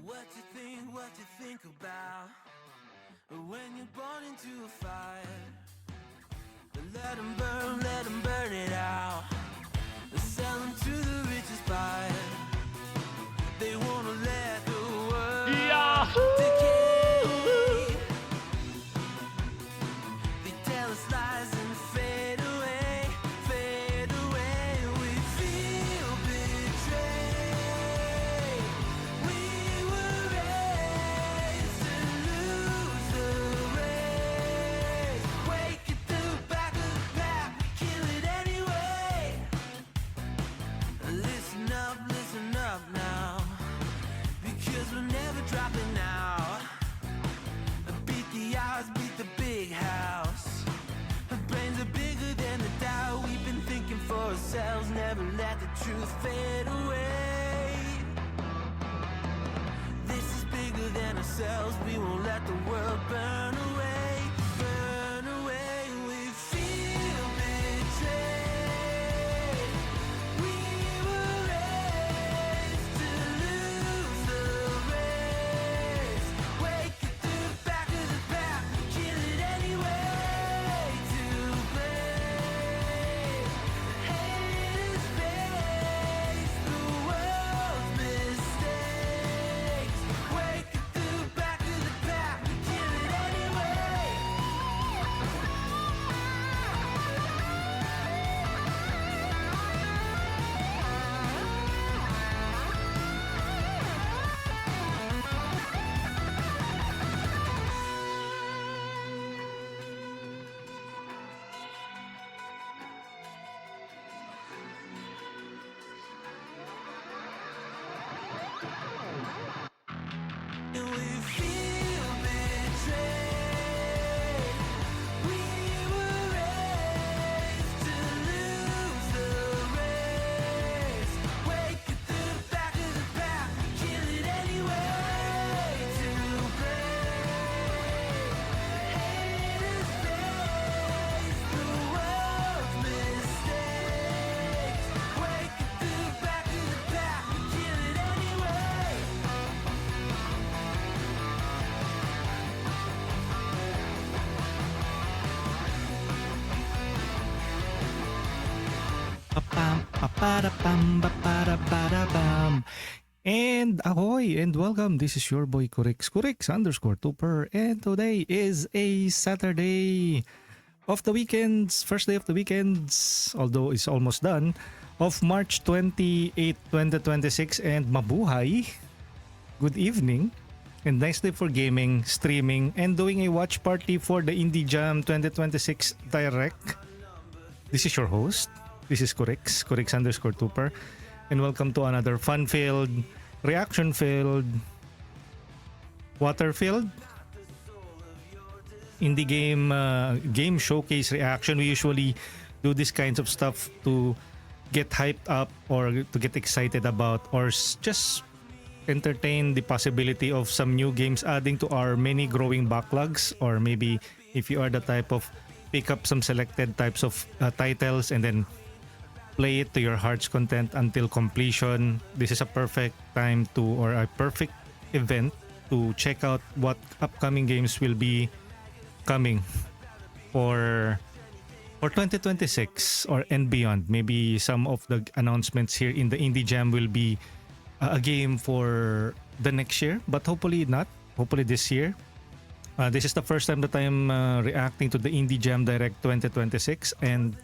What you think about when you're born into a fire. Let them burn it out. Sell them to the richest buyer. They wanna let the world decay. They tell us lies and fade away, fade away. We feel betrayed. We were raised to lose the race. Wake at the back of the pack, we kill it anyway. Listen up now, because we're never dropping out. Beat the odds, beat the big house. Our brains are bigger than the doubt. We've been thinking for ourselves, never let the truth fade away. This is bigger than ourselves, we won't let the world burn away, burn away. We feel betrayed. We were raised to lose the race. Wake at the back of the pack, kill it anyway. To blame, haters face the world's mistakes. Wake at the back of the pack, kill it anyway. And we feel betrayed. We were raised to lose the race. Wake at the back of the pack, kill it anyway. To blame, haters face the world's mistakes. Wake at the back of the pack, kill it anyway. Papam, paparapam, paparabam. And ahoy and welcome. This is your boy Kurix_Tuper, and today is a Saturday of the weekends, first day of the weekends, although it's almost done, of March 28, 2026, and mabuhay. Good evening. And nice day for gaming, streaming, and doing a watch party for the Indie Jam 2026 Direct. This is your host. This is Kurix_Tuper, and welcome to another fun-filled, reaction-filled, water-filled indie game showcase reaction. We usually do this kinds of stuff to get hyped up or to get excited about, or just entertain the possibility of some new games adding to our many growing backlogs. Or maybe if you are the type of pick up some selected types of titles and then play it to your heart's content until completion, this is a perfect time to, or a perfect event to check out what upcoming games will be coming for 2026 or and beyond. Maybe some of the announcements here in the Indie Jam will be a game for the next year, but hopefully not. Hopefully this year. This is the first time that I'm reacting to the Indie Jam Direct 2026, and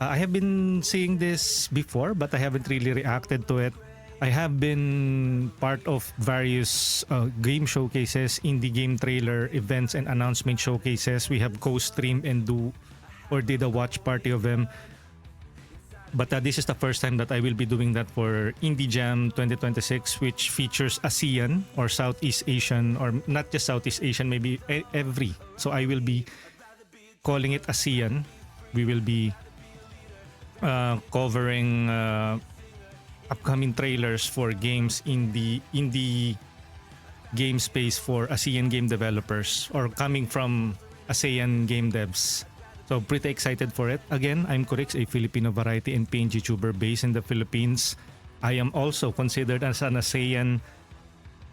I have been seeing this before, but I haven't really reacted to it. I have been part of various game showcases, indie game trailer events, and announcement showcases. We have co-streamed and did a watch party of them. But this is the first time that I will be doing that for Indie Jam 2026, which features ASEAN or Southeast Asian, or not just Southeast Asian, maybe every. So I will be calling it ASEAN. We will be covering upcoming trailers for games in the indie game space for ASEAN game developers, or coming from ASEAN game devs. So pretty excited for it. Again, I'm Kurix, a Filipino variety and PNG tuber based in the Philippines. I am also considered as an ASEAN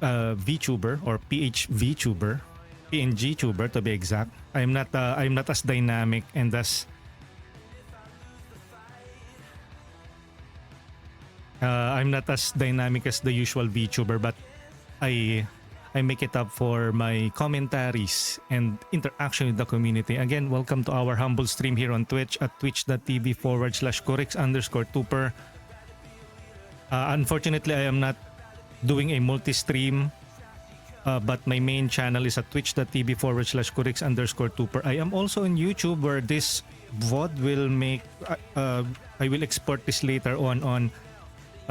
VTuber or PH VTuber, PNG tuber to be exact. I'm not as dynamic and I'm not as dynamic as the usual VTuber, but I I make it up for my commentaries and interaction with the community. Again, welcome to our humble stream here on Twitch at twitch.tv/corix_tuper. Unfortunately, I am not doing a multi-stream, but my main channel is at twitch.tv/corix_tuper. I am also on YouTube where this VOD will make, I will export this later on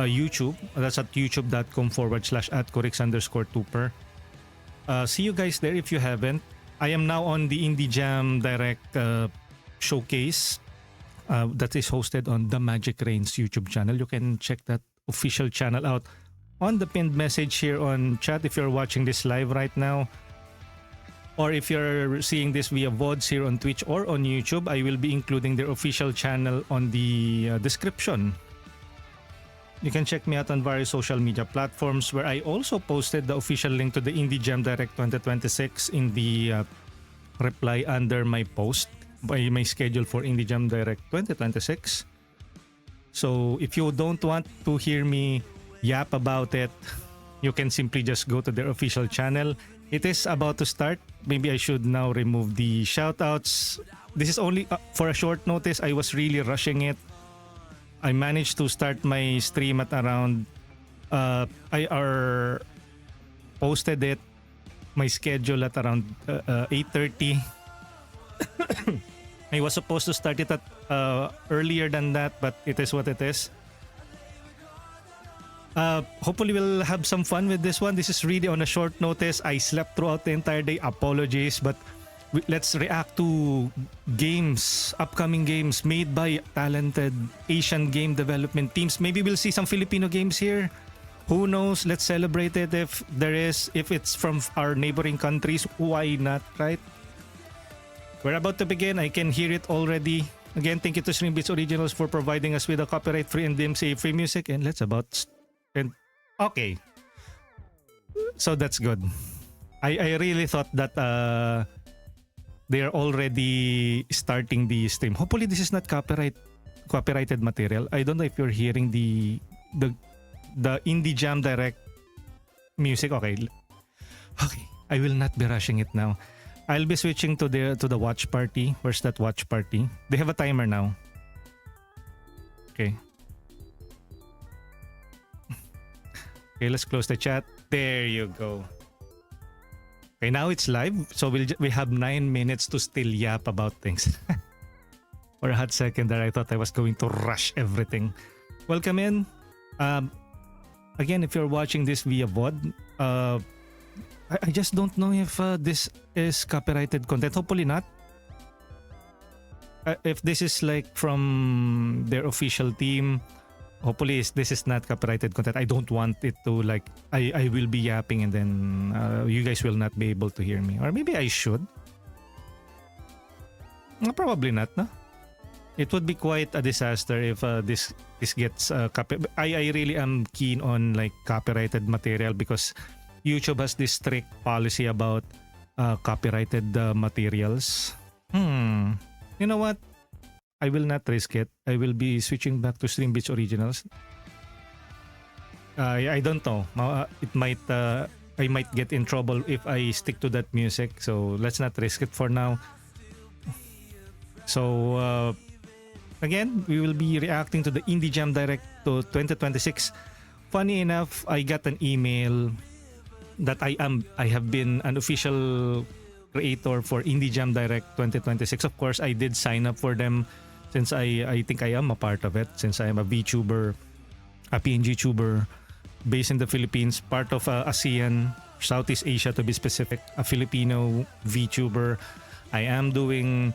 YouTube. That's at youtube.com/@corix_tuper. See you guys there if you haven't. I am now on the Indie Jam Direct showcase that is hosted on the Magic Reigns YouTube channel. You can check that official channel out on the pinned message here on chat if you're watching this live right now. Or if you're seeing this via VODs here on Twitch or on YouTube, I will be including their official channel on the description. You can check me out on various social media platforms where I also posted the official link to the Indie Jam Direct 2026 in the reply under my post by my schedule for Indie Jam Direct 2026. So if you don't want to hear me yap about it, you can simply just go to their official channel. It is about to start. Maybe I should now remove the shoutouts. This is only for a short notice. I was really rushing it. I managed to start my stream at around I posted it my schedule at around 8:30. I was supposed to start it at earlier than that, but it is what it is. Hopefully we'll have some fun with this one. This is really on a short notice. I slept throughout the entire day. Apologies, but let's react to games, upcoming games made by talented Asian game development teams. Maybe we'll see some Filipino games here. Who knows? Let's celebrate it if there is. If it's from our neighboring countries, why not, right? We're about to begin. I can hear it already. Again, thank you to Stream Beats Originals for providing us with a copyright-free and DMCA-free music. And let's okay. So that's good. I really thought that they are already starting the stream. Hopefully this is not copyrighted material. I don't know if you're hearing the Indie Jam Direct music. Okay. I will not be rushing it now. I'll be switching to the watch party. Where's that watch party? They have a timer now. Okay. Okay, let's close the chat. There you go. Okay, now it's live, so we have 9 minutes to still yap about things. For a hot second there, I thought I was going to rush everything. Welcome in. Again, if you're watching this via VOD, I just don't know if this is copyrighted content. Hopefully not. If this is like from their official team, hopefully this is not copyrighted content. I don't want it to like I will be yapping and then you guys will not be able to hear me. Or maybe I should. Probably not, no? It would be quite a disaster if this gets I really am keen on like copyrighted material because YouTube has this strict policy about copyrighted materials. You know what? I will not risk it. I will be switching back to Stream Beats Originals. I don't know. It might I might get in trouble if I stick to that music. So let's not risk it for now. So again, we will be reacting to the Indie Jam Direct to 2026. Funny enough, I got an email that I have been an official creator for Indie Jam Direct 2026. Of course, I did sign up for them since I think I am a part of it, since I am a VTuber, a PNG tuber based in the Philippines, part of ASEAN, Southeast Asia to be specific, a Filipino VTuber. I am doing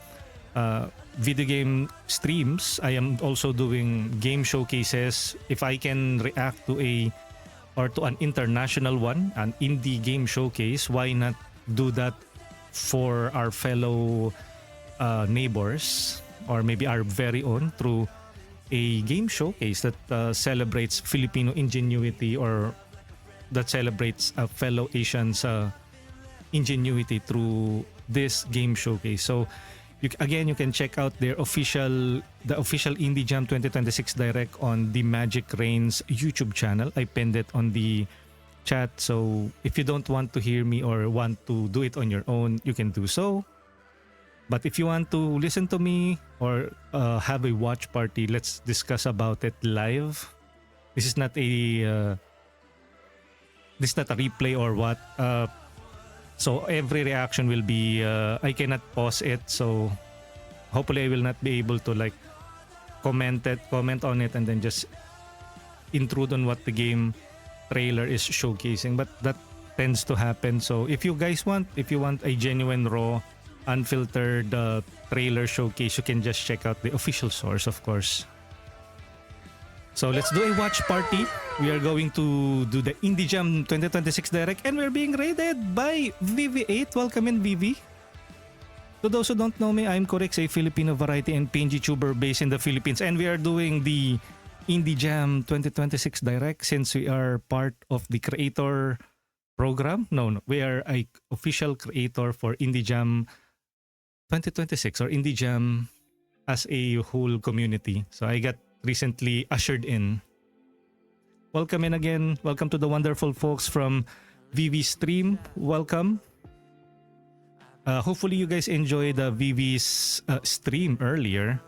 video game streams. I am also doing game showcases. If I can react to an international one, an indie game showcase, why not do that for our fellow neighbors, or maybe our very own, through a game showcase that celebrates Filipino ingenuity or that celebrates a fellow Asian's ingenuity through this game showcase. So again, you can check out the official Indie Jam 2026 Direct on the Magic Reigns YouTube channel. I pinned it on the chat. So if you don't want to hear me or want to do it on your own, you can do so. But if you want to listen to me or have a watch party, let's discuss about it live. This is not a replay or what. So every reaction will be, I cannot pause it. So hopefully I will not be able to like comment on it and then just intrude on what the game trailer is showcasing. But that tends to happen. So if you want a genuine raw, unfiltered trailer showcase, you can just check out the official source, of course. So let's do a watch party. We are going to do the Indie Jam 2026 Direct and we're being raided by VV8. Welcome in, VV. To those who don't know me, I'm Corix, a Filipino variety and PNG tuber based in the Philippines, and we are doing the Indie Jam 2026 Direct since we are part of the creator program. No, we are a official creator for Indie Jam 2026 or Indie Jam as a whole community. So I got recently ushered in. Welcome in again. Welcome to the wonderful folks from VV Stream. Welcome. Hopefully you guys enjoyed VV's stream earlier.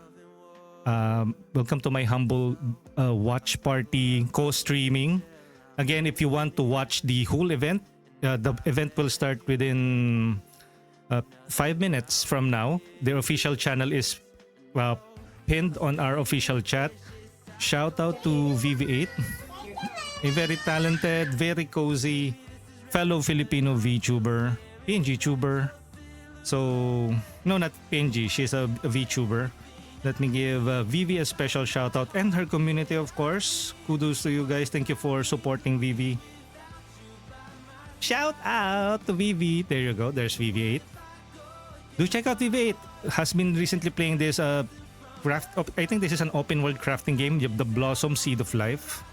Welcome to my humble watch party co-streaming. Again, if you want to watch the whole event, the event will start within 5 minutes from now. Their official channel is pinned on our official chat. Shout out to VV8, a very talented, very cozy fellow Filipino VTuber, PNG tuber. So, no, not PNG, she's a VTuber. Let me give Vivi a special shout out and her community, of course. Kudos to you guys. Thank you for supporting Vivi. Shout out to Vivi. There you go. There's VV8. Do check out VV8. Has been recently playing this I think this is an open world crafting game, the Blossom Seed of Life.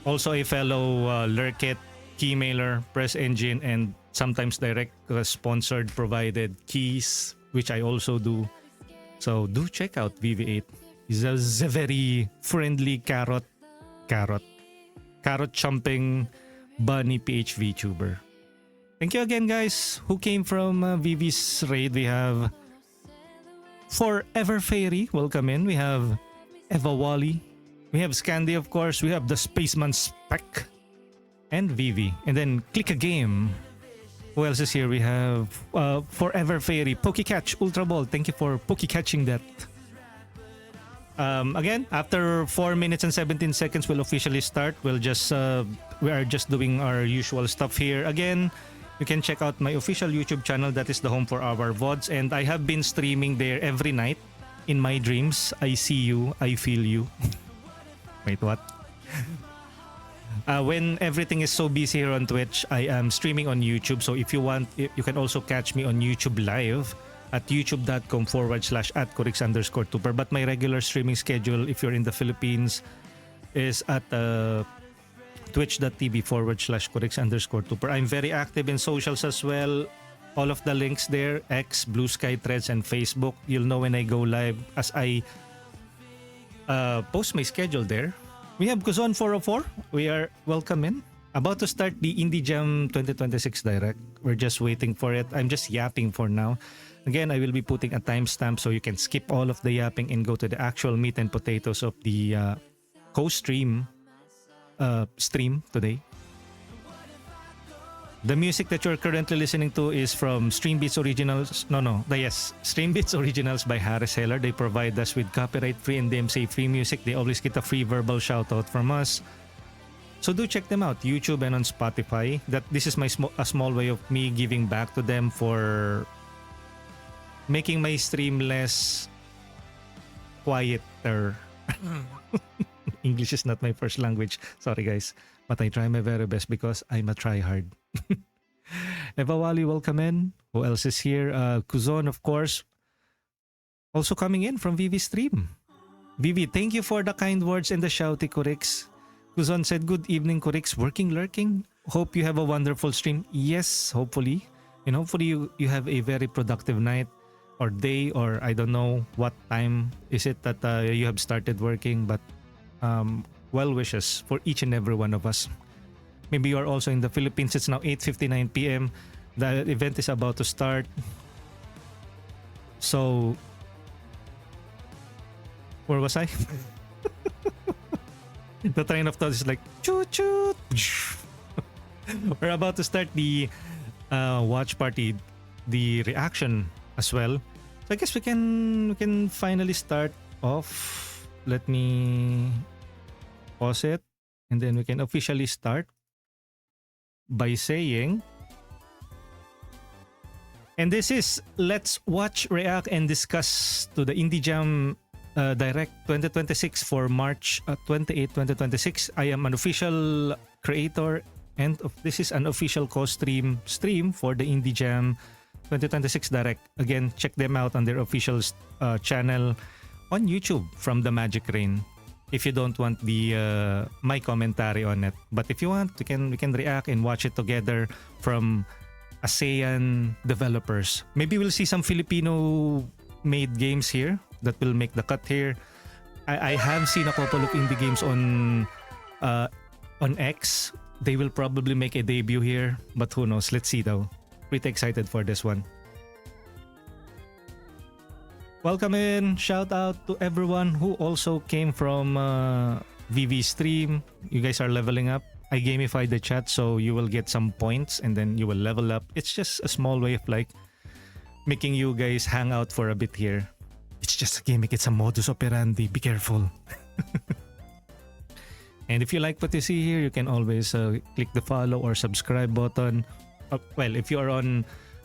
Also a fellow Lurkit, Keymailer, Press Engine, and sometimes direct sponsored provided keys, which I also do. So do check out VV8. He's a very friendly carrot chomping bunny PHV tuber. Thank you again, guys. Who came from VV's raid? We have Forever Fairy. Welcome in. We have Eva Wally. We have Scandy, of course. We have the Spaceman Spec and Vivi. And then Click a Game. Who else is here? We have Forever Fairy, Pokecatch, Ultra Ball. Thank you for Pokecatching that. Again, after 4 minutes and 17 seconds, we'll officially start. We are just doing our usual stuff here. Again, you can check out my official YouTube channel. That is the home for our VODs. And I have been streaming there every night. In my dreams, I see you, I feel you. Wait, what? When everything is so busy here on Twitch, I am streaming on YouTube. So if you want, you can also catch me on YouTube Live at youtube.com/@Corix_Tuber. But my regular streaming schedule, if you're in the Philippines, is at twitch.tv/Corix_Tuber. I'm very active in socials as well. All of the links there, X, Blue Sky, Threads, and Facebook. You'll know when I go live as I post my schedule there. We have Kuzon 404. We are welcome in. About to start the Indie Jam 2026 Direct. We're just waiting for it. I'm just yapping for now. Again, I will be putting a timestamp so you can skip all of the yapping and go to the actual meat and potatoes of the co-stream stream today. The music that you're currently listening to is from Streambeats Originals. Streambeats Originals by Harris Heller. They provide us with copyright-free and DMCA-free music. They always get a free verbal shout-out from us. So do check them out, YouTube and on Spotify. This is a small way of me giving back to them for making my stream less quieter. English is not my first language. Sorry, guys. But I try my very best because I'm a tryhard. Eva Wally, welcome in. Who else is here? Kuzon, of course. Also coming in from Vivi Stream. Vivi, thank you for the kind words and the shouty Corix. Kuzon said, good evening, Kurix. Working, lurking. Hope you have a wonderful stream. Yes, hopefully. And hopefully you have a very productive night or day, or I don't know what time is it that you have started working. But well wishes for each and every one of us. Maybe you are also in the Philippines. It's now 8:59 p.m. The event is about to start. So, where was I? The train of thought is like choo choo. We're about to start the watch party, the reaction as well. So I guess we can finally start off. Let me pause it, and then we can officially start by saying, and this is Let's Watch, React, and Discuss to the Indie Jam Direct 2026 for March 28, 2026. I am an official creator, and this is an official co-stream for the Indie Jam 2026 Direct. Again, check them out on their official channel on YouTube from the Magic Rain. If you don't want the my commentary on it, but if you want, we can react and watch it together from ASEAN developers. Maybe we'll see some Filipino made games here that will make the cut here. I have seen a couple of indie games on X. They will probably make a debut here, but who knows? Let's see though. Pretty excited for this one. Welcome in. Shout out to everyone who also came from VV stream. You guys are leveling up. I gamified the chat so you will get some points and then you will level up. It's just a small way of like making you guys hang out for a bit here. It's just a gimmick. It's a modus operandi. Be careful. And if you like what you see here, you can always click the follow or subscribe button. Well, if you are on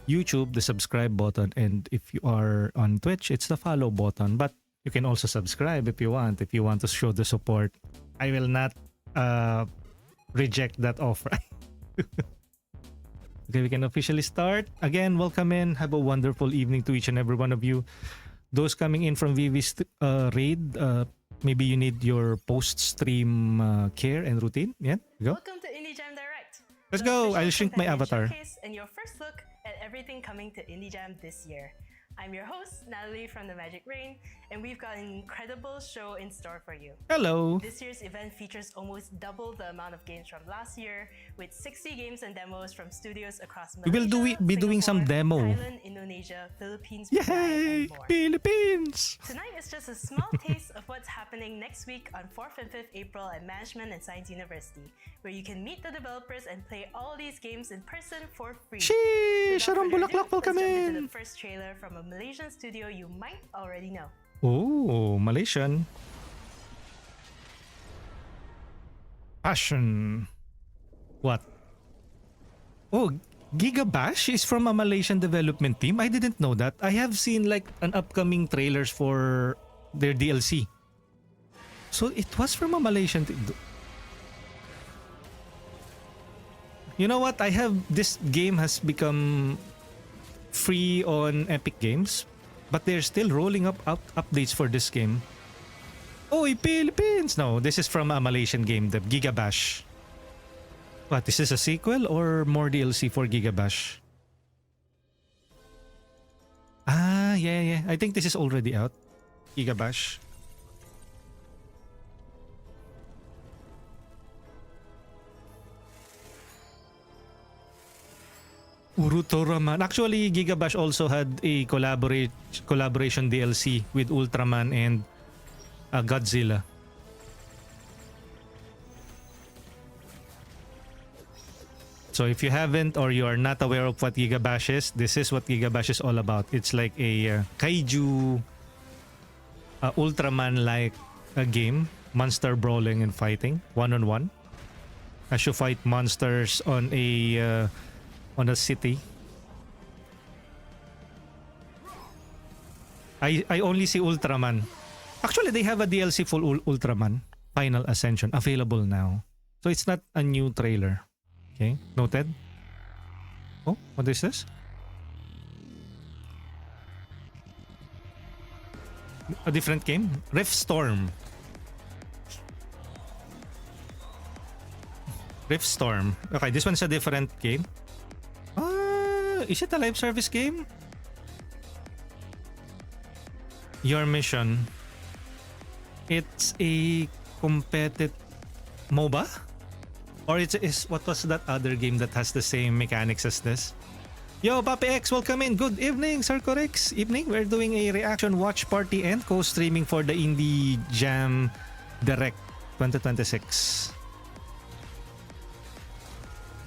YouTube, the subscribe button, and if you are on Twitch, it's the follow button. But you can also subscribe if you want to show the support. I will not reject that offer. Okay, we can officially start. Again, welcome in. Have a wonderful evening to each and every one of you. Those coming in from VV's raid, maybe you need your post-stream care and routine. Yeah, go. Welcome to Indie Jam Direct. Let's go. I'll shrink my avatar. And your first look at everything coming to Indie Jam this year. I'm your host, Natalie from the Magic Rain, and we've got an incredible show in store for you. Hello. This year's event features almost double the amount of games from last year, with 60 games and demos from studios across Malaysia, We will be doing some demo. Thailand, Indonesia, Philippines, Brunei, Yay! and more. Philippines! Tonight is just a small taste of what's happening next week on 4th and 5th April at Management and Science University, where you can meet the developers and play all these games in person for free. Sheesh! Without Sharon further ado, Bulaklak, welcome let's jump into in! the first trailer from a Malaysian studio you might already know. Oh, Malaysian. Passion. What? Oh, Gigabash is from a Malaysian development team. I didn't know that. I have seen like an upcoming trailers for their DLC. So it was from a Malaysian team. You know what? This game has become free on Epic Games, but they're still rolling up updates for this game. Oh, Philippines! No, this is from a Malaysian game, the Gigabash. What, is this a sequel or more DLC for Gigabash? Ah, yeah. I think this is already out. Gigabash. Urutoraman. Actually, Gigabash also had a collaboration DLC with Ultraman and Godzilla. So if you haven't or you are not aware of what Gigabash is, this is what Gigabash is all about. It's like a kaiju Ultraman-like game, monster brawling and fighting, one-on-one. As you fight monsters on a city. I only see Ultraman. Actually, they have a DLC for Ultraman, Final Ascension, available now. So it's not a new trailer. Okay, noted. Oh, what is this? A different game? Rift Storm. Rift Storm. Okay, this one's a different game. Is it a live service game? Your mission. It's a competitive MOBA? Or is what was that other game that has the same mechanics as this? Yo, Papi X, welcome in. Good evening, Sir Corex. Evening. We're doing a reaction watch party and co-streaming for the Indie Jam Direct 2026.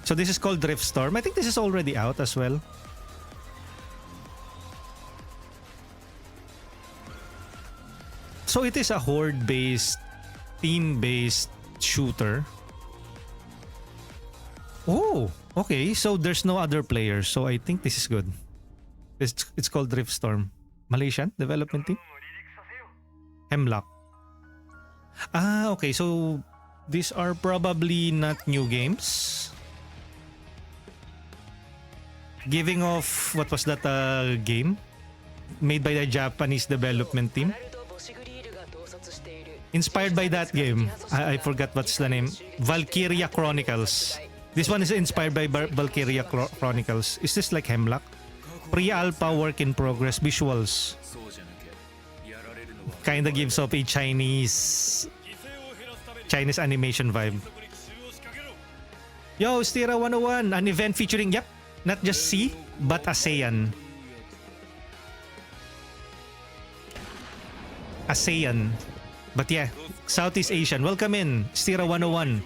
So this is called Drift Storm. I think this is already out as well. So it is a horde-based, team-based shooter. Oh, okay. So there's no other players. So I think this is good. It's called Drift Storm. Malaysian development team. Hemlock. Okay. So these are probably not new games. Giving off, what was that game? Made by the Japanese development team. Inspired by that game. I forgot what's the name. Valkyria Chronicles. This one is inspired by Valkyria Chronicles. Is this like Hemlock? Pre-alpha work in progress visuals. Kinda gives off a Chinese animation vibe. Yo, Stira 101, an event featuring, yep, not just C, but ASEAN. ASEAN. But yeah, Southeast Asian. Welcome in, Stira 101.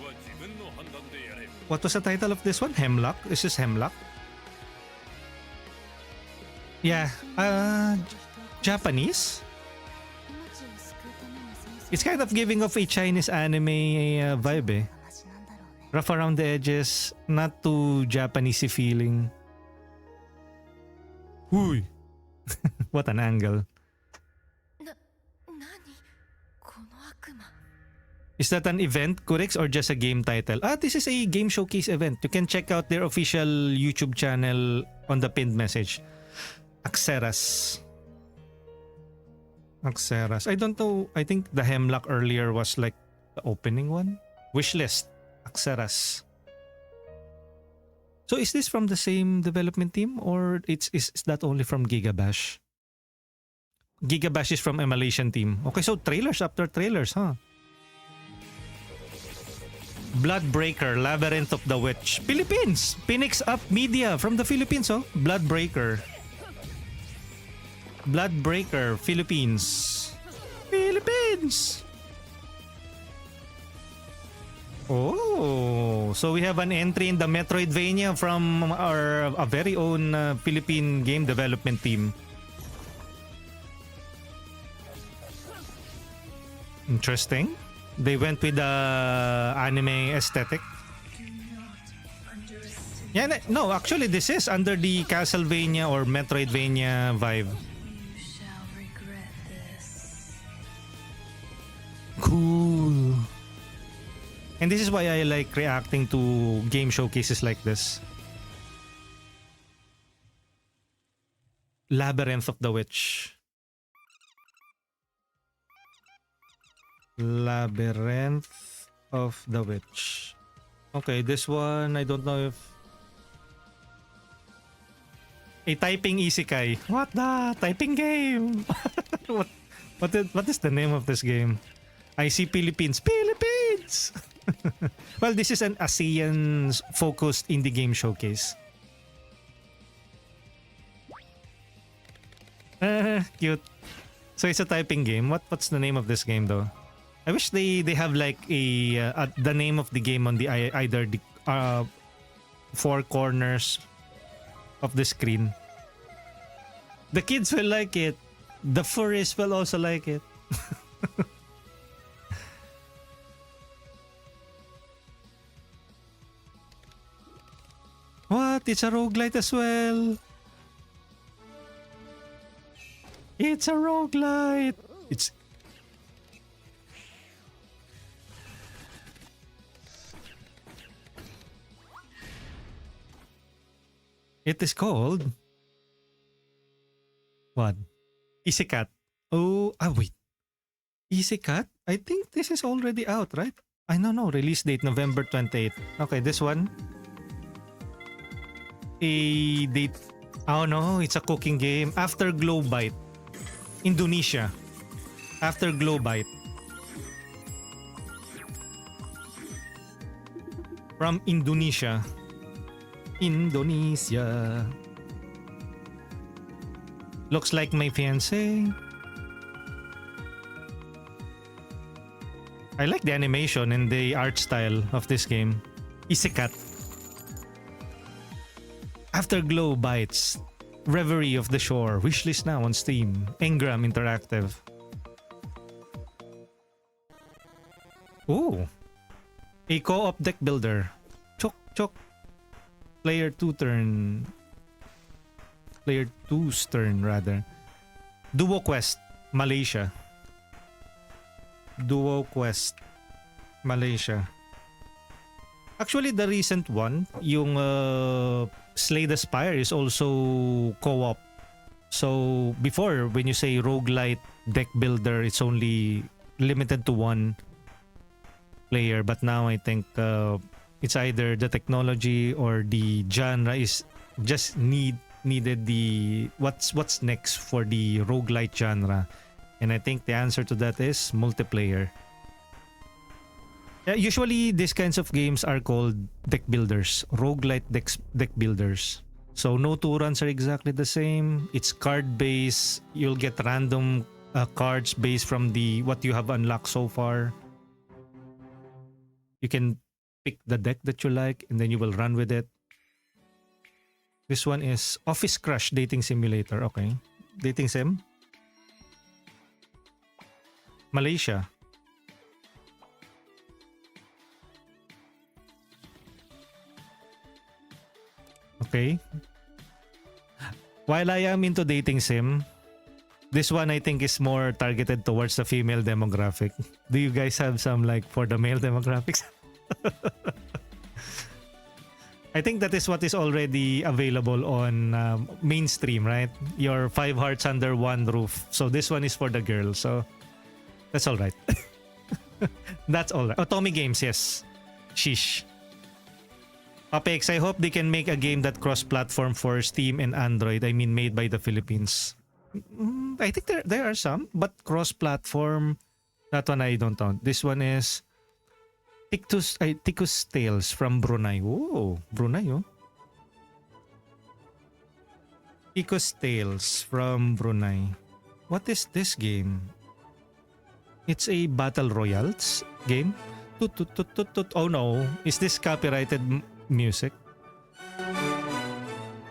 What was the title of this one? Hemlock? Is this Hemlock? Yeah. Japanese? It's kind of giving off a Chinese anime vibe eh. Rough around the edges, not too Japanesey feeling. Huy! What an angle. Is that an event, Kurex, or just a game title? This is a game showcase event. You can check out their official YouTube channel on the pinned message. Axeras. I don't know. I think the Hemlock earlier was like the opening one. Wishlist. Axeras. So is this from the same development team, or is that only from Gigabash? Gigabash is from a Malaysian team. Okay, so trailers after trailers, huh? Bloodbreaker, Labyrinth of the Witch. Philippines! Phoenix Up Media from the Philippines, oh. Bloodbreaker, Philippines. Oh, so we have an entry in the Metroidvania from our very own Philippine game development team. Interesting. They went with the anime aesthetic. Yeah, no, actually this is under the Castlevania or Metroidvania vibe. Cool. And this is why I like reacting to game showcases like this. Labyrinth of the Witch. Labyrinth of the Witch. Okay, this one, I don't know if... A typing isekai. What the? Typing game! What is the name of this game? I see Philippines. Philippines! Well, this is an ASEAN-focused indie game showcase. Cute. So it's a typing game. What's the name of this game though? I wish they have like a the name of the game on the either the four corners of the screen. The kids will like it. The furries will also like it. What? It's a roguelite as well. It's a roguelite. It is called what? Isekat. Oh, wait. Isekat? I think this is already out, right? I don't know. Release date November 28th. Okay, this one. A date. Oh no, it's a cooking game. Afterglow Bite. Indonesia. Afterglow Bite. From Indonesia. Indonesia. Looks like my fiancé. I like the animation and the art style of this game. Isekat. Afterglow Bites. Reverie of the Shore. Wishlist now on Steam. Engram Interactive. Ooh. A co-op deck builder. Chok chok. Player 2's turn rather. Duo Quest. Malaysia. Duo Quest Malaysia. Actually, the recent one, yung Slay the Spire is also co-op. So before, when you say roguelite deck builder, it's only limited to one player. But now I think it's either the technology or the genre is just needed the what's next for the roguelite genre. And I think the answer to that is multiplayer. Usually, these kinds of games are called deck builders. Roguelite deck builders. So no two runs are exactly the same. It's card based. You'll get random cards based from the what you have unlocked so far. You can pick the deck that you like and then you will run with it. This one is Office Crush Dating Simulator. Okay. Dating sim. Malaysia. Okay. While I am into dating sim, this one I think is more targeted towards the female demographic. Do you guys have some like for the male demographics? I think that is what is already available on mainstream, right? Your 5 hearts under one roof. So this one is for the girls. So that's all right. That's all right. Tommy Games, yes. Sheesh. Apex, I hope they can make a game that cross-platform for Steam and Android. I mean, made by the Philippines. I think there are some, but cross-platform, that one I don't know. This one is Tikus Tales from Brunei. Oh, Brunei, oh. Tikus Tales from Brunei. What is this game? It's a battle royals game. Oh no, is this copyrighted music?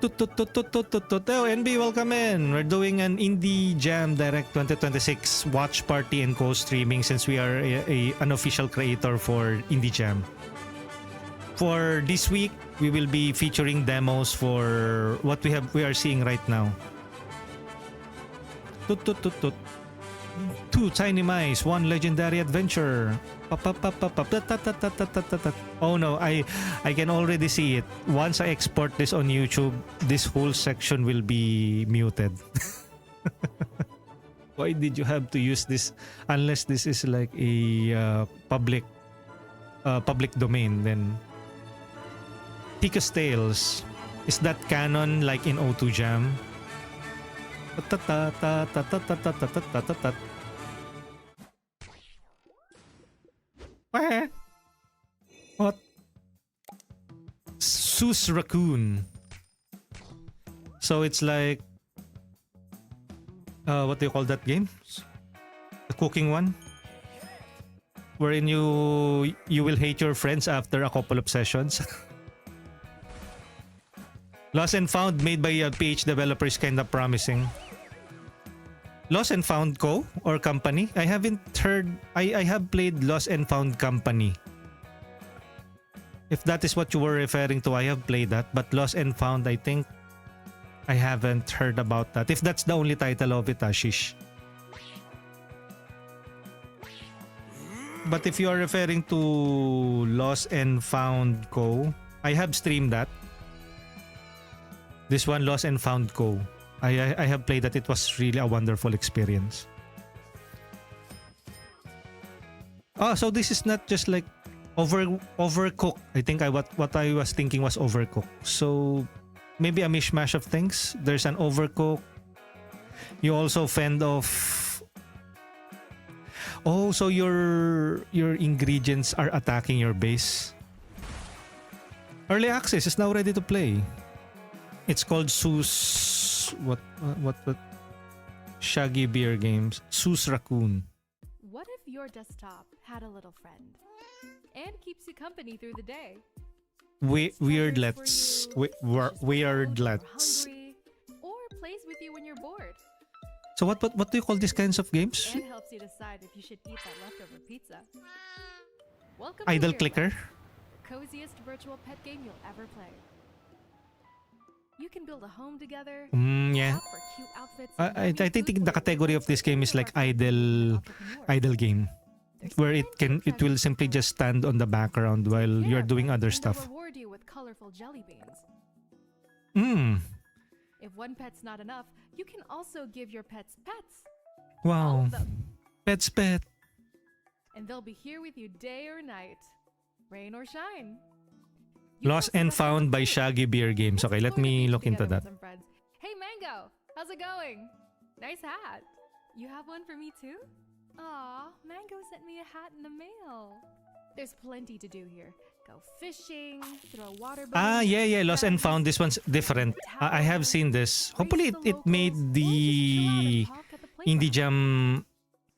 Oh, NB, welcome in. We're doing an Indie Jam Direct 2026 watch party and co-streaming since we are an official creator for Indie Jam. For this week, we will be featuring demos for what we are seeing right now. 2 tiny mice, 1 legendary adventure. Oh no, I can already see it. Once I export this on YouTube, this whole section will be muted. Why did you have to use this? Unless this is like a public domain, then Tikus Tales. Is that canon like in O2 Jam? What? Sus Raccoon. So it's like what do you call that game? The cooking one? Wherein you will hate your friends after a couple of sessions. Lost and Found made by a PH developer is kind of promising. Lost and Found Co. or company? I haven't heard. I have played Lost and Found Company. If that is what you were referring to, I have played that. But Lost and Found, I think I haven't heard about that. If that's the only title of it, Ashish. But if you are referring to Lost and Found Co., I have streamed that. This one, Lost and Found Co. I have played that. It was really a wonderful experience. Oh, so this is not just like Overcooked. I think what I was thinking was Overcooked. So maybe a mishmash of things. There's an Overcooked. You also fend off. Oh, so your ingredients are attacking your base. Early access is now ready to play. It's called Seuss. What? Shaggy Bear Games. Seuss Raccoon. What if your desktop had a little friend and keeps you company through the day? Weirdlets. Weirdlets. Or plays with you when you're bored So what do you call these kinds of games? and helps you decide if you should eat that leftover pizza. Welcome Idle to clicker. Weirdlets, the coziest virtual pet game you'll ever play. You can build a home together. Yeah. shop for cute outfits, I and think food the for category of this game is like idle game, There's where plenty of it will treasures simply to just stand on the background while you're Yeah, doing other and they'll stuff. reward you with colorful jelly beans. Hmm. If one pet's not enough, you can also give your pets pets. Wow. All of them. Pets pet. And they'll be here with you day or night, rain or shine. You Lost can and also Found by food. Shaggy Bear Games. Let's Okay, let go to the me beach look into together that. with some friends. Hey Mango, how's it going? Nice hat. You have one for me too? Aw, Mango sent me a hat in the mail. There's plenty to do here. Go fishing, throw water balloons, Yeah. Lost and Found. This one's different. I have seen this. Hopefully it made the Indie Jam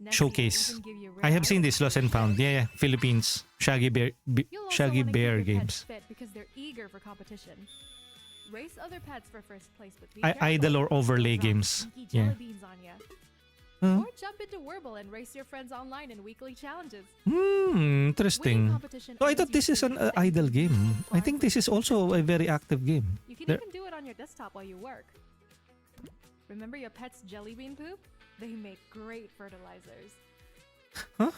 showcase. I have seen this Lost and Found. Yeah. Philippines. Shaggy Bear Games. Because they're eager for competition. Race other pets for first place, but be Idle or careful. overlay They'll drop games. stinky Yeah. jelly beans on ya. Huh? Or jump into Wordle and race your friends online in weekly challenges. Hmm, Winning interesting. competition So I earns thought you this is an free things. idle game. I think this is also a very active game. You can There- even do it on your desktop while you work. Remember your pet's jelly bean poop? They make great fertilizers. Huh?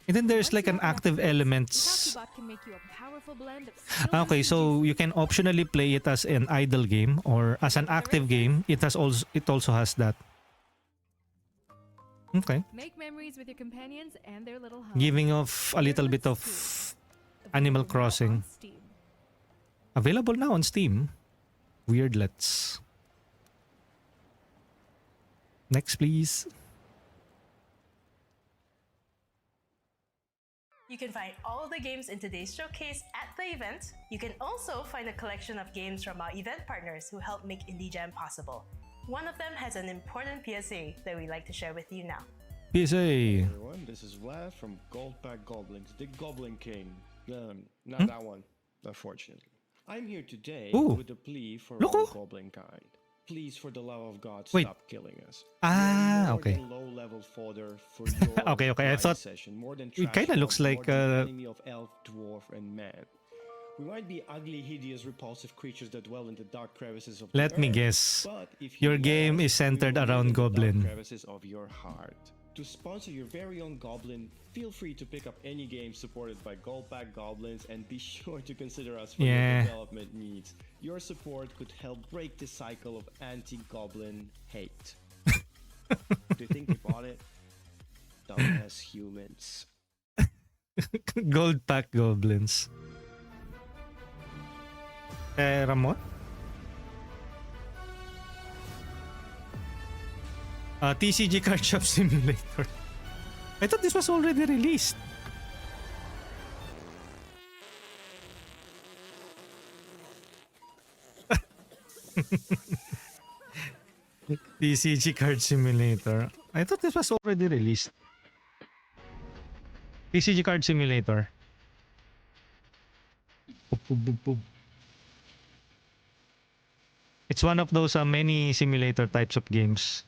And then there's Once like you an have enough active fruits, elements. Talkybot can make you a powerful blend of skills Okay, and so juices. you can optionally play it as an idle game or as an active game. It also has that. Okay. Make memories with your companions and their little home. Giving off a little bit of Animal Available now Crossing. on Steam. Available now on Steam. Weirdlets. Next, please. You can find all the games in today's showcase at the event. You can also find a collection of games from our event partners who help make Indie Jam possible. One of them has an important PSA that we'd like to share with you now. PSA. Everyone, this is Vlad from Goldpack Goblins, the Goblin King. Not that one, unfortunately. I'm here today Ooh. with a plea for Look, all oh. goblin kind. Please, for the love of God, Wait. stop killing us. Ah, We're more okay. than low-level fodder for your Okay. I blind thought session, more than it trash kinda mobs, looks like, more than enemy of elf, dwarf, and man. We might be ugly, hideous, repulsive creatures that dwell in the dark crevices of the Let me earth, guess. but if Your you game let is us, we centered will live around in the dark Goblin. crevices of your heart. To sponsor your very own Goblin, feel free to pick up any game supported by Goldpack Goblins and be sure to consider us for Yeah. your development needs. Your support could help break the cycle of anti-Goblin hate. Do you think they bought it? Dumbass humans. Gold Pack Goblins. Ramon? TCG Card Shop Simulator. I thought this was already released. TCG Card Simulator. I thought this was already released. TCG Card Simulator. Boop, boop, boop, boop. It's one of those many simulator types of games.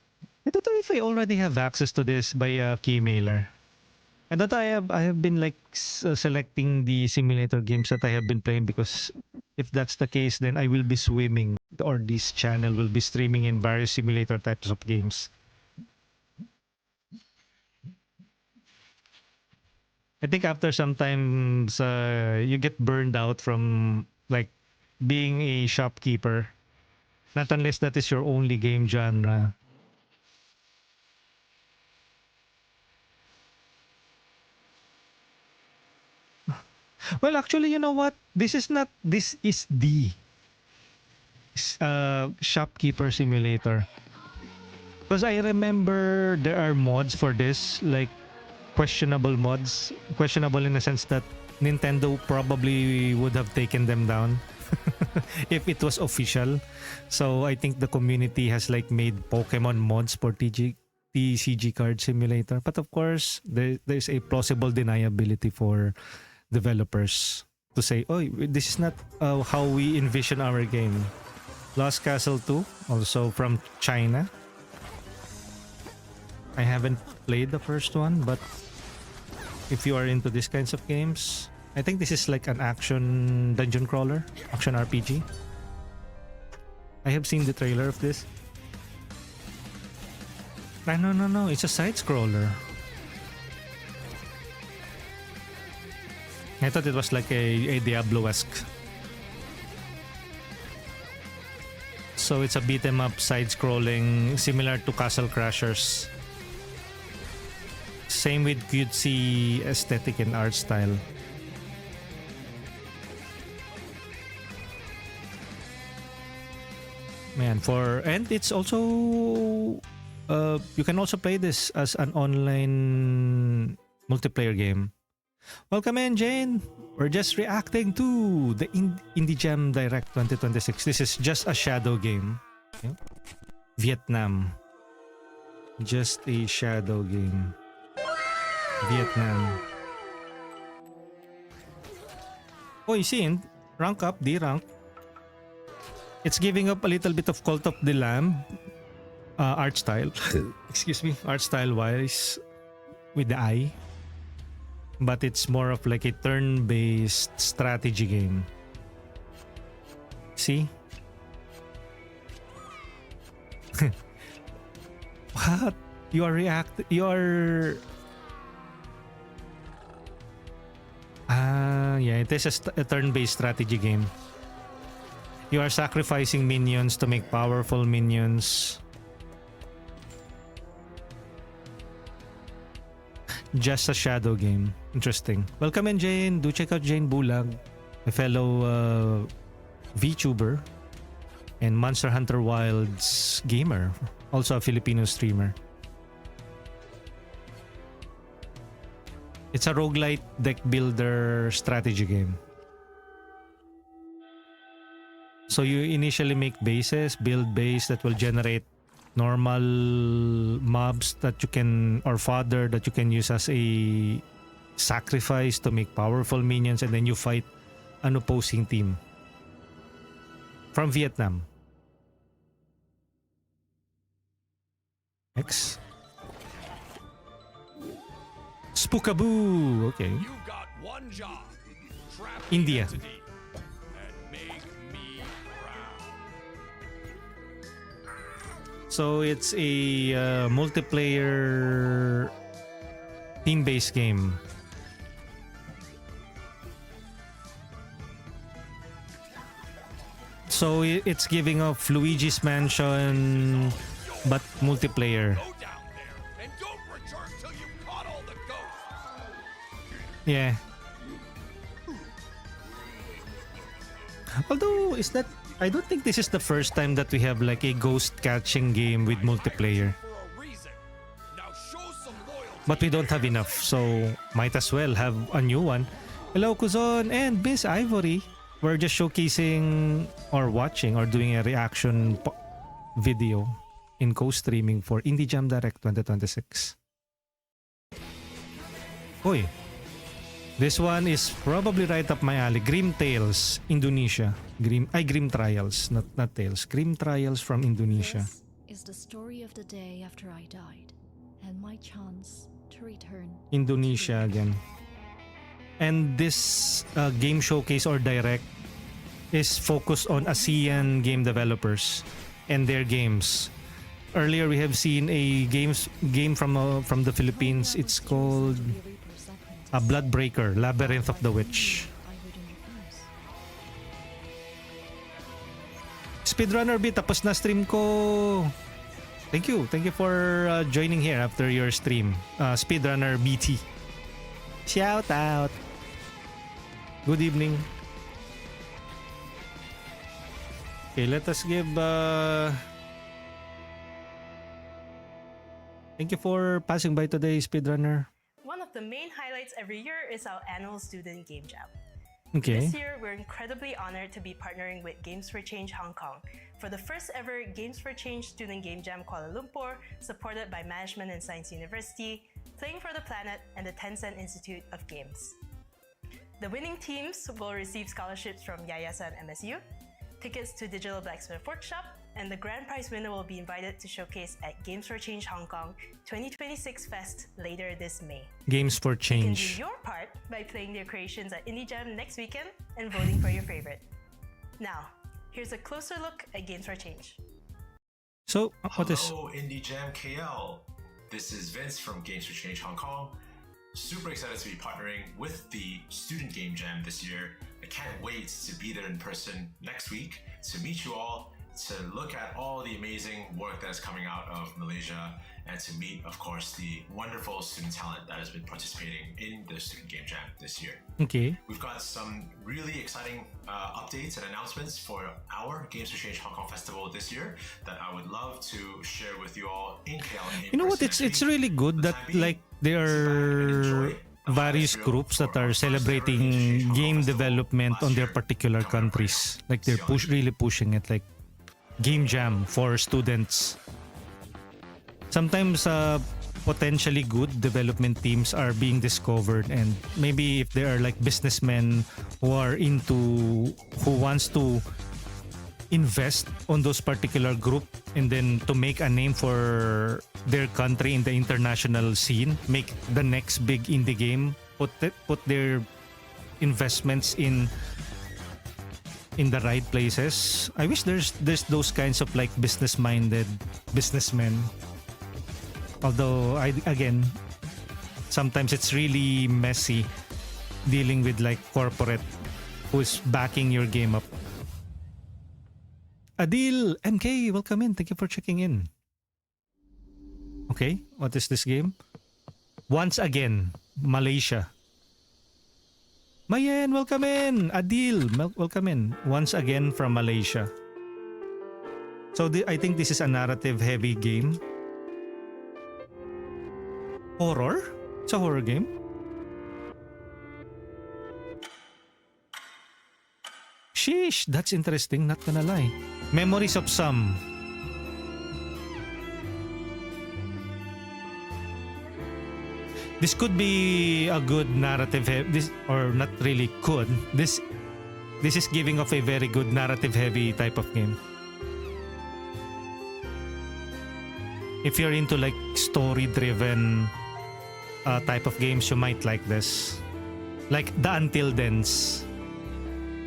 I don't know if I already have access to this by key mailer. I thought I have been like selecting the simulator games that I have been playing, because if that's the case, then I will be swimming, or this channel will be streaming in various simulator types of games. I think after sometimes you get burned out from like being a shopkeeper. Not unless that is your only game genre. Well, actually, you know what? This is not. This is the shopkeeper simulator. Because I remember there are mods for this, like questionable mods. Questionable in the sense that Nintendo probably would have taken them down if it was official. So I think the community has like made Pokemon mods for TCG card simulator. But of course, there's a plausible deniability for developers to say, oh, this is not how we envision our game. Lost Castle 2, also from China. I haven't played the first one, but if you are into these kinds of games, I think this is like an action dungeon crawler, action RPG. I have seen the trailer of this. No, it's a side scroller. I thought it was like a Diablo-esque. So it's a beat 'em up side scrolling similar to Castle Crashers. Same with cutesy aesthetic and art style. Man, and it's also you can also play this as an online multiplayer game. Welcome in, Jane. We're just reacting to the Indie Jam Direct 2026. This is just a shadow game. Okay. Vietnam. Just a shadow game. Vietnam. Oh, you see, rank up, D rank. It's giving up a little bit of Cult of the Lamb art style. Excuse me, art style wise with the eye. But it's more of like a turn-based strategy game. See? What? You are yeah, it is a turn-based strategy game. You are sacrificing minions to make powerful minions. Just a shadow game. Interesting. Welcome in, Jane. Do check out Jane Bulag, a fellow VTuber and Monster Hunter Wilds gamer. Also a Filipino streamer. It's a roguelite deck builder strategy game. So you initially make bases, build base that will generate normal mobs that you can, or fodder that you can use as a sacrifice to make powerful minions, and then you fight an opposing team. From Vietnam. Next. Spookaboo. Okay. You got one job. Trap India. the entity and make me proud. So it's a multiplayer team-based game. So it's giving off Luigi's Mansion but multiplayer. Go down there and don't return till you caught all the ghosts. Yeah. Although I don't think this is the first time that we have like a ghost catching game with multiplayer. For a reason. Now show some loyalty. But we don't have enough, so might as well have a new one. Hello, Kuzon and Miss Ivory. We're just showcasing or watching or doing a reaction video in co-streaming for Indie Jam Direct 2026. Oy, this one is probably right up my alley. Grim Tales, Indonesia. Grim Trials, not Tales. Grim Trials from Indonesia. This is the story of the day after I died, and my chance to return. Indonesia again. And this game showcase or direct is focused on ASEAN game developers and their games. Earlier we have seen a game from the Philippines. It's called a Bloodbreaker, Labyrinth of the Witch. Speedrunner B, tapos na stream ko. Thank you for joining here after your stream. Speedrunner BT. Shout out. Good evening. Okay, let us give thank you for passing by today, speedrunner. One of the main highlights every year is our annual Student Game Jam. Okay. This year, we're incredibly honored to be partnering with Games for Change Hong Kong for the first ever Games for Change Student Game Jam Kuala Lumpur, supported by Management and Science University, Playing for the Planet, and the Tencent Institute of Games. The winning teams will receive scholarships from Yayasan MSU, tickets to Digital Blacksmith Workshop, and the grand prize winner will be invited to showcase at Games for Change Hong Kong 2026 Fest later this May. Games for You can do Change. your part by playing their creations at Indie Jam next weekend and voting for your favorite. Now, here's a closer look at Games for Change. So, what is Hello, Indie Jam KL. This is Vince from Games for Change Hong Kong. Super excited to be partnering with the Student Game Jam this year. I can't wait to be there in person next week to meet you all, to look at all the amazing work that is coming out of Malaysia, and to meet, of course, the wonderful student talent that has been participating in the Student Game Jam this year. okay? We've got some really exciting updates and announcements for our Games for Change Hong Kong Festival this year that I would love to share with you all in KL. And in You know what? person It's next week. really good that like there are various groups that are celebrating game development on their particular countries. Like they're really pushing it, like game jam for students. Sometimes potentially good development teams are being discovered, and maybe if there are like businessmen who wants to invest on those particular group and then to make a name for their country in the international scene, make the next big indie game, put their investments in the right places. I wish there's those kinds of like business-minded businessmen. Although again, sometimes it's really messy dealing with like corporate who's backing your game up. Adil, MK, welcome in. Thank you for checking in. Okay, what is this game? Once again, Malaysia. Mayen, welcome in. Adil, welcome in. Once again from Malaysia. So I think this is a narrative-heavy game. Horror? It's a horror game. Sheesh, that's interesting, not gonna lie. Memories of Some. This could be a good narrative, this or not really could. This is giving off a very good narrative heavy type of game. If you're into like story driven type of games, you might like this. Like the Until Thens,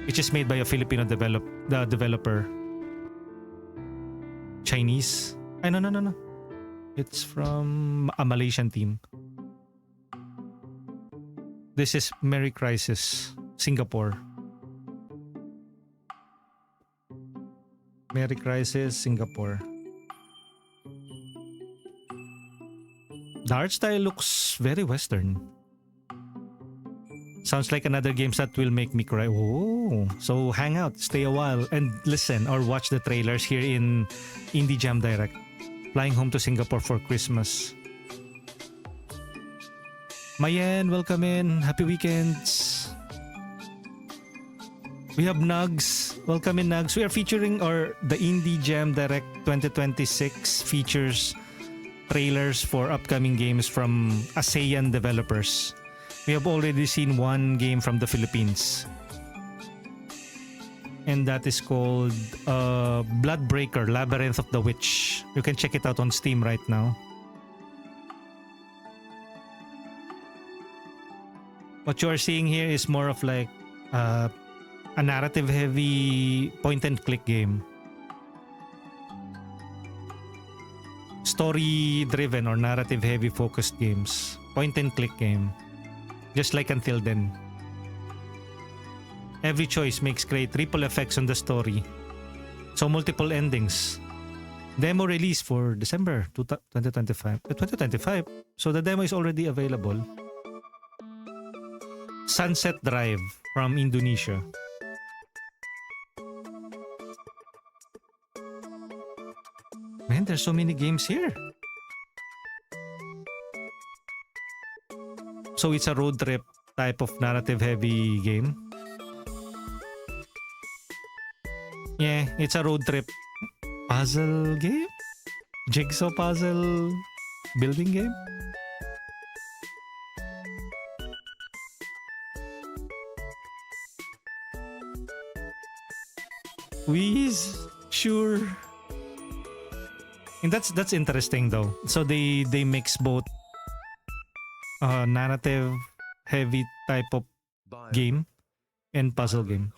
which is made by a Filipino developer. Chinese? No. It's from a Malaysian team. This is Merry Crisis, Singapore. Merry Crisis, Singapore. The art style looks very Western. Sounds like another game that will make me cry. Oh, so hang out, stay a while, and listen or watch the trailers here in Indie Jam Direct. Flying home to Singapore for Christmas. Mayen, welcome in. Happy weekends. We have Nugs. Welcome in, Nugs. We are featuring the Indie Jam Direct 2026 features trailers for upcoming games from ASEAN developers. We have already seen one game from the Philippines. And that is called Bloodbreaker, Labyrinth of the Witch. You can check it out on Steam right now. What you are seeing here is more of like a narrative-heavy point-and-click game. Story-driven or narrative-heavy focused games. Point-and-click game. Just like Until Then. Every choice makes great ripple effects on the story. So multiple endings. Demo release for December 2025. 2025? So the demo is already available. Sunset Drive. from Indonesia. Man, there's so many games here. So it's a road trip type of narrative heavy game. Yeah, it's a road trip puzzle game? Jigsaw puzzle building game? Whiz, sure. And that's interesting though. So they mix both narrative heavy type of game and puzzle game.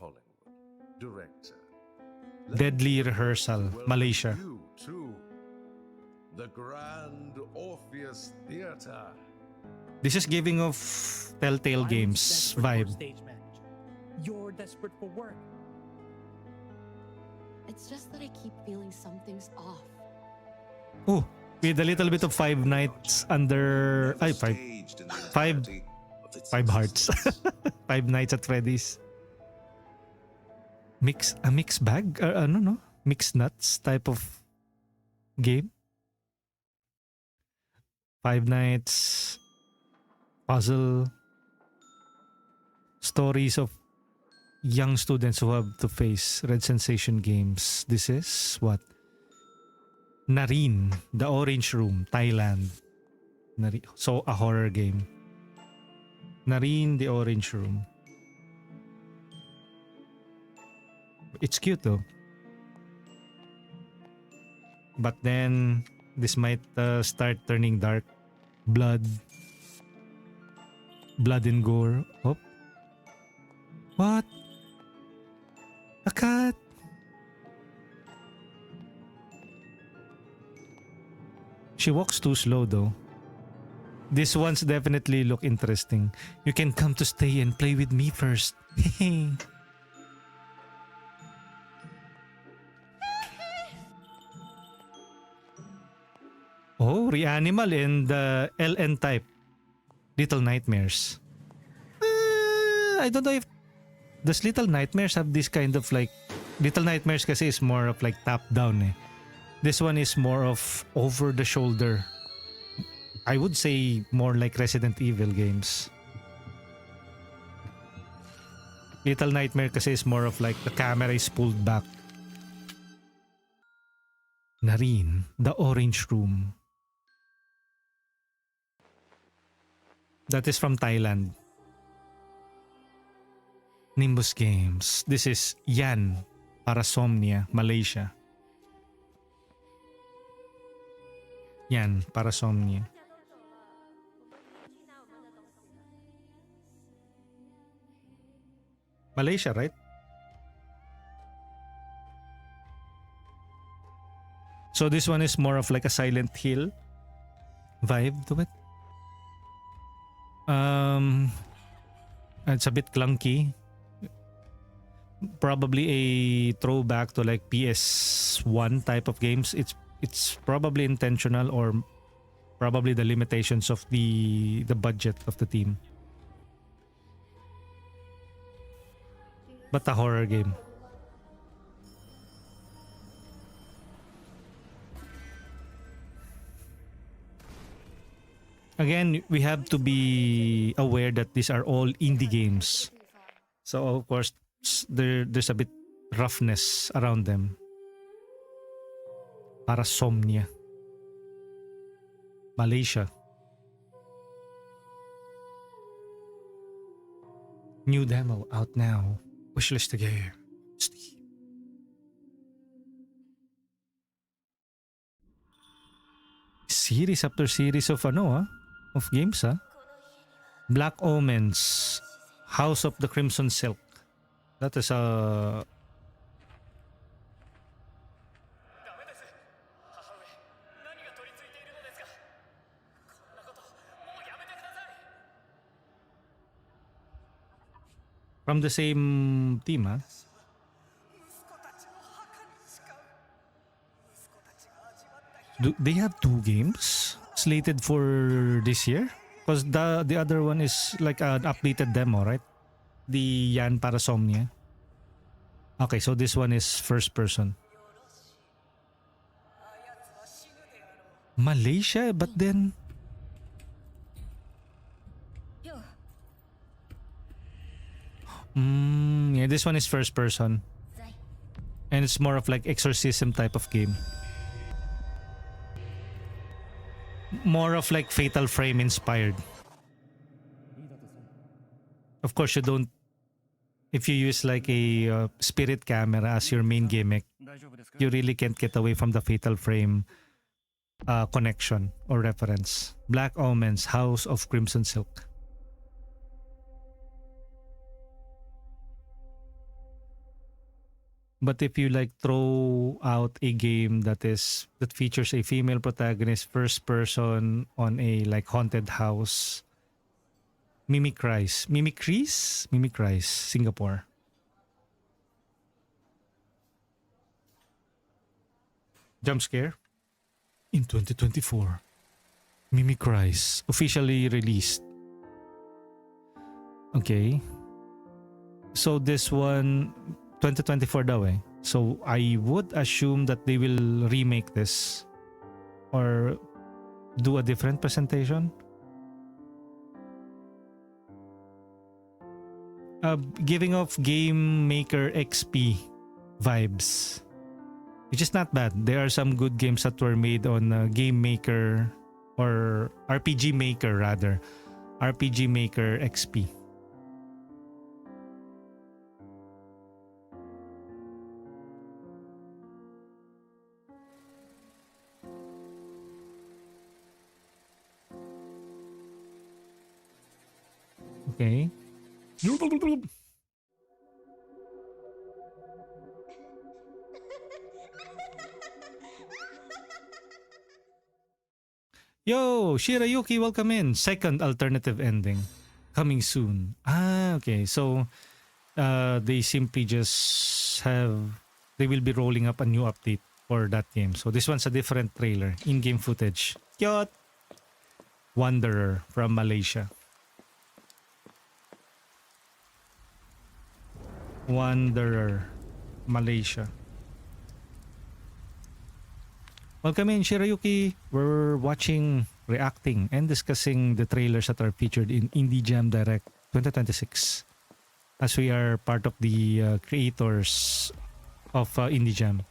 Director. Deadly Rehearsal, Malaysia. You too. The Grand Orpheus Theater. This is giving off Telltale Games vibe. Stage manager. You're desperate for work. It's just that I keep feeling something's off. Oh, with a little bit of Five Nights under... Ay, Five Hearts. Five Nights at Freddy's. A mix bag? Ano no? Mixed nuts type of game. Five Nights. Puzzle. Stories of young students who have to face Red Sensation games. This is what? Nareen, The Orange Room, Thailand. So a horror game. Nareen, The Orange Room. It's cute though. But then this might start turning dark. Blood and gore. Oh. What? A cat? She walks too slow though. These ones definitely look interesting. You can come to stay and play with me first. Oh, Reanimal and LN type. Little Nightmares. I don't know if does Little Nightmares have this kind of like... Little Nightmares kasi is more of like top down eh. This one is more of over the shoulder. I would say more like Resident Evil games. Little Nightmare kasi is more of like the camera is pulled back. Nareen, The Orange Room. That is from Thailand. Nimbus Games. This is Yan, Parasomnia, Malaysia. Yan, Parasomnia. Malaysia, right? So this one is more of like a Silent Hill vibe to it. It's a bit clunky. Probably a throwback to like PS1 type of games. It's probably intentional or probably the limitations of the budget of the team. But a horror game. Again, we have to be aware that these are all indie games. So of course, there's a bit roughness around them. Parasomnia. Malaysia. New demo out now. Wishlist the game. Series after series of of games Black Omens, House of the Crimson Silk. That is a from the same team, Do they have two games slated for this year? Because the other one is like an updated demo, right? the Yan Parasomnia. Okay, so this one is first person. Malaysia, but then yeah, this one is first person. And it's more of like exorcism type of game. More of like Fatal Frame inspired. Of course, you don't. If you use like a spirit camera as your main gimmick, you really can't get away from the Fatal Frame connection or reference. Black Omens, House of Crimson Silk. But if you like throw out a game that features a female protagonist, first person on a like haunted house, Mimicries, Singapore. Jump scare in 2024. Mimicries officially released. Okay. So this one 2024 daw eh. So I would assume that they will remake this or do a different presentation. Giving off Game Maker XP vibes, which is not bad. There are some good games that were made on Game Maker or RPG Maker rather. RPG Maker XP. Okay. Yo, Shirayuki, welcome in. Second alternative ending. Coming soon. Ah, okay. So, they simply just they will be rolling up a new update for that game. So, this one's a different trailer. In-game footage. Cute! Wanderer from Malaysia. Wanderer, Malaysia. Welcome in, Shirayuki. We're watching, reacting, and discussing the trailers that are featured in Indie Jam Direct 2026. As we are part of the creators of Indie Jam.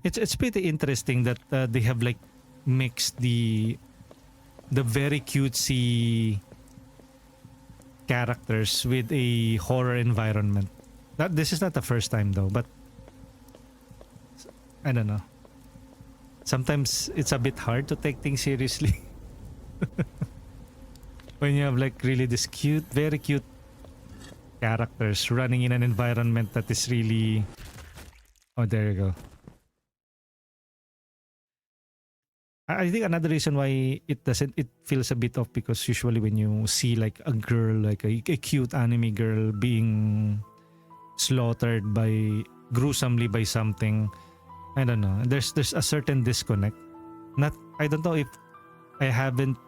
It's pretty interesting that they have like mixed the very cutesy characters with a horror environment. This is not the first time though, but I don't know. Sometimes it's a bit hard to take things seriously. When you have like really this cute, very cute characters running in an environment that is really... Oh, there you go. I think another reason why it feels a bit off because usually when you see like a girl, like a cute anime girl being slaughtered gruesomely by something, I don't know. There's a certain disconnect. I don't know if I haven't,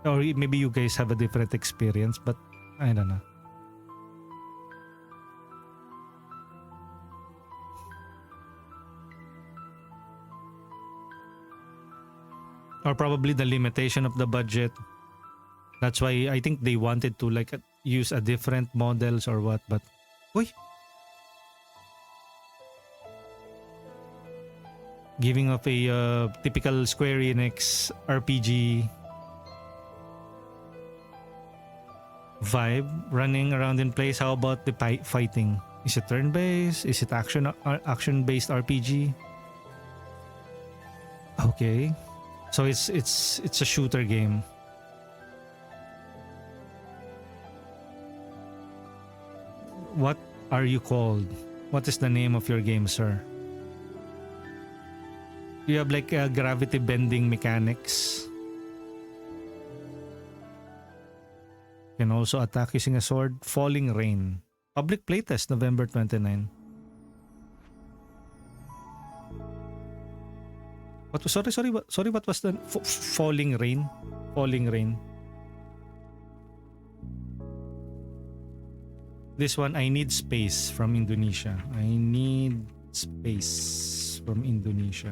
or maybe you guys have a different experience, but I don't know. Or probably the limitation of the budget. That's why I think they wanted to like use a different models or what, but uy, giving off a typical Square Enix RPG vibe, running around in place. How about the fighting? Is it turn-based? Is it action-based RPG? Okay. So it's a shooter game. What are you called? What is the name of your game, sir? You have like gravity bending mechanics. You can also attack using a sword. Falling Rain. Public playtest November 29. Sorry, what was the Falling Rain? Falling Rain. This one, I Need Space from Indonesia. I Need Space from Indonesia.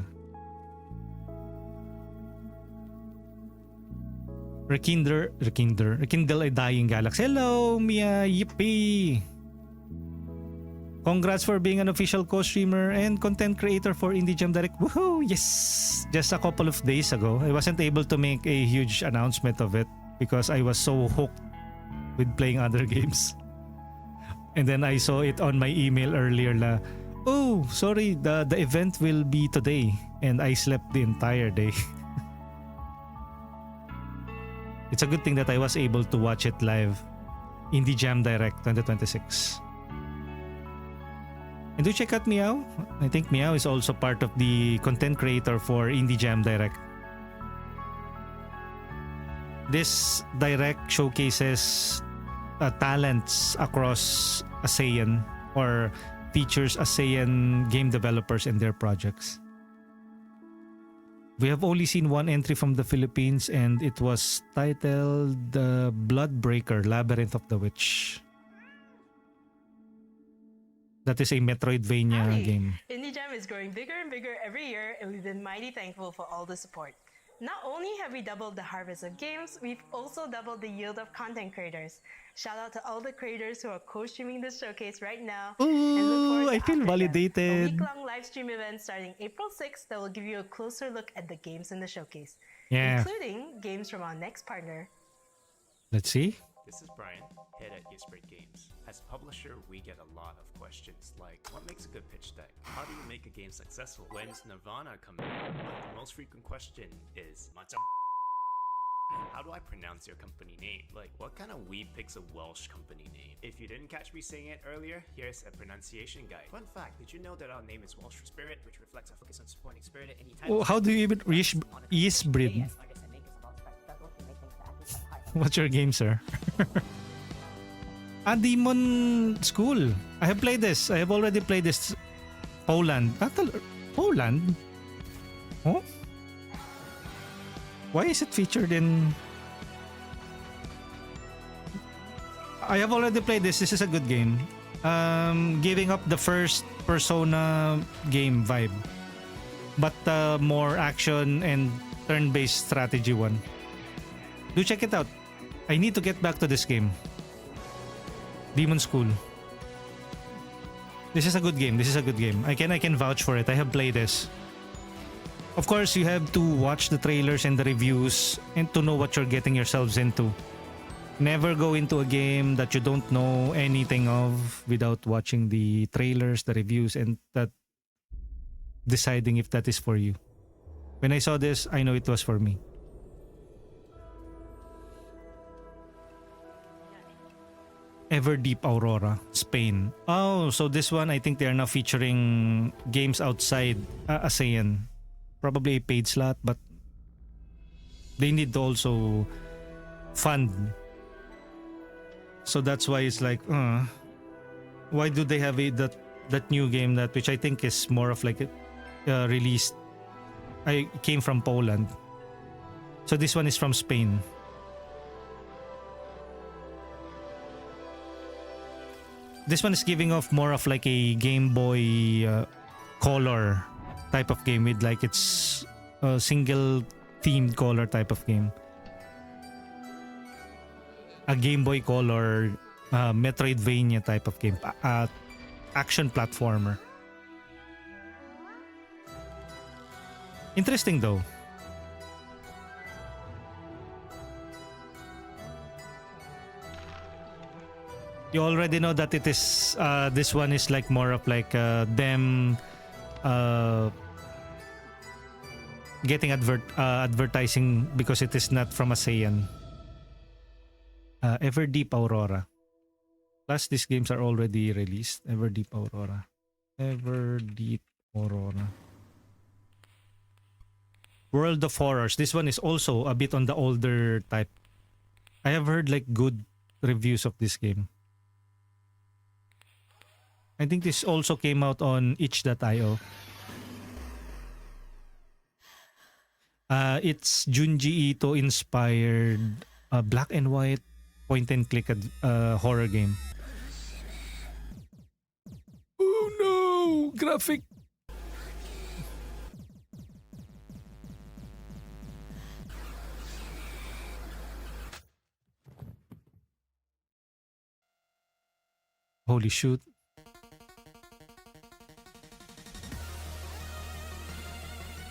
Rekindle a Dying Galaxy. Hello, Mia. Yippee. Congrats for being an official co-streamer and content creator for Indie Jam Direct. Woohoo! Yes! Just a couple of days ago, I wasn't able to make a huge announcement of it because I was so hooked with playing other games. And then I saw it on my email earlier na, oh, sorry, the event will be today. And I slept the entire day. It's a good thing that I was able to watch it live. Indie Jam Direct 2026. And do check out Meow. I think Meow is also part of the content creator for Indie Jam Direct. This direct showcases talents across ASEAN or features ASEAN game developers and their projects. We have only seen one entry from the Philippines and it was titled The Bloodbreaker Labyrinth of the Witch. That is a Metroidvania game. Indie Jam is growing bigger and bigger every year, and we've been mighty thankful for all the support. Not only have we doubled the harvest of games, we've also doubled the yield of content creators. Shout out to all the creators who are co-streaming this showcase right now. Ooh, I feel validated. A week-long live stream event starting April 6th that will give you a closer look at the games in the showcase, including games from our next partner. Let's see. This is Brian, head at Gisbert Games. As a publisher, we get a lot of questions like, what makes a good pitch deck? How do you make a game successful? When's Nirvana coming out? But the most frequent question is, how do I pronounce your company name? Like, what kind of weeb picks a Welsh company name? If you didn't catch me saying it earlier, here's a pronunciation guide. Fun fact, did you know that our name is Welsh for Spirit, which reflects our focus on supporting spirit at any time? Oh, how do you even reach Gisbert? What's your game, sir? Demon School. I have played this. I have already played this. Poland. Poland? Oh? Why is it featured in... I have already played this. This is a good game. Giving up the first Persona game vibe. But more action and turn-based strategy one. Do check it out. I need to get back to this game. Demon School. This is a good game. This is a good game. I can vouch for it. I have played this. Of course, you have to watch the trailers and the reviews and to know what you're getting yourselves into. Never go into a game that you don't know anything of without watching the trailers, the reviews, and that deciding if that is for you. When I saw this, I know it was for me. Everdeep Aurora, Spain. Oh, so this one, I think they are now featuring games outside ASEAN. Probably a paid slot, but they need to also fund. So that's why it's like, why do they have that new game that which I think is more of like released? I came from Poland, so this one is from Spain. This one is giving off more of like a Game Boy Color type of game with like its single themed color type of game. A Game Boy Color Metroidvania type of game. Action platformer. Interesting though. You already know that it is this one is like more of like them getting advertising because it is not from ASEAN. Everdeep Aurora. Plus these games are already released. Everdeep Aurora. Everdeep Aurora. World of Horrors. This one is also a bit on the older type. I have heard like good reviews of this game. I think this also came out on itch.io. It's Junji Ito inspired black and white point and click horror game. graphic. Holy shoot.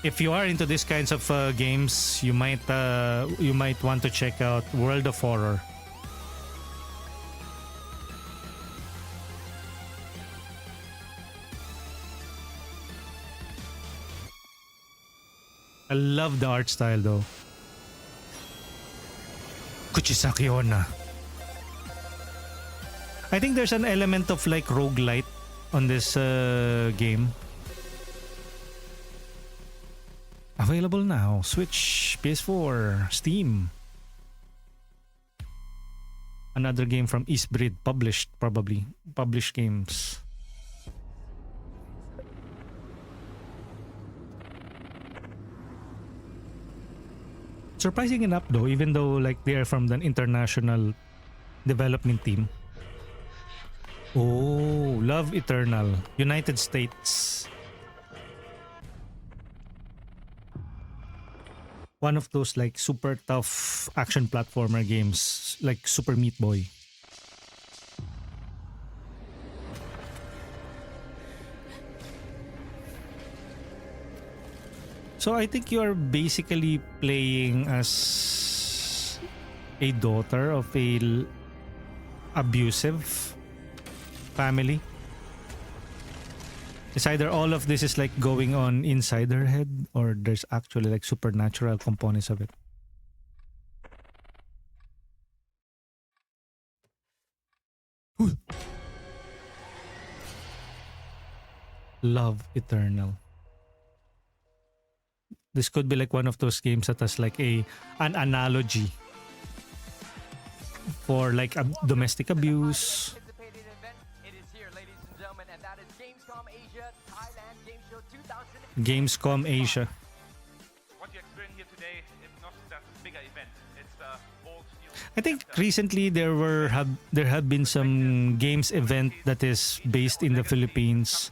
If you are into these kinds of games, you might want to check out World of Horror. I love the art style though. Kuchisaki Onna. I think there's an element of like roguelite on this game. Available now. Switch, PS4, Steam. Another game from Eastbreed, published games. Surprising enough though, even though like they are from the international development team. Oh, Love Eternal, United States. One of those like super tough action platformer games like Super Meat Boy. So I think you are basically playing as a daughter of a abusive family. It's either all of this is like going on inside her head or there's actually like supernatural components of it. Love Eternal. This could be like one of those games that has like an analogy for like domestic abuse. Gamescom Asia. What you experience here today is not that bigger event. It's old new. I think recently there have been some games event that is based in the Philippines,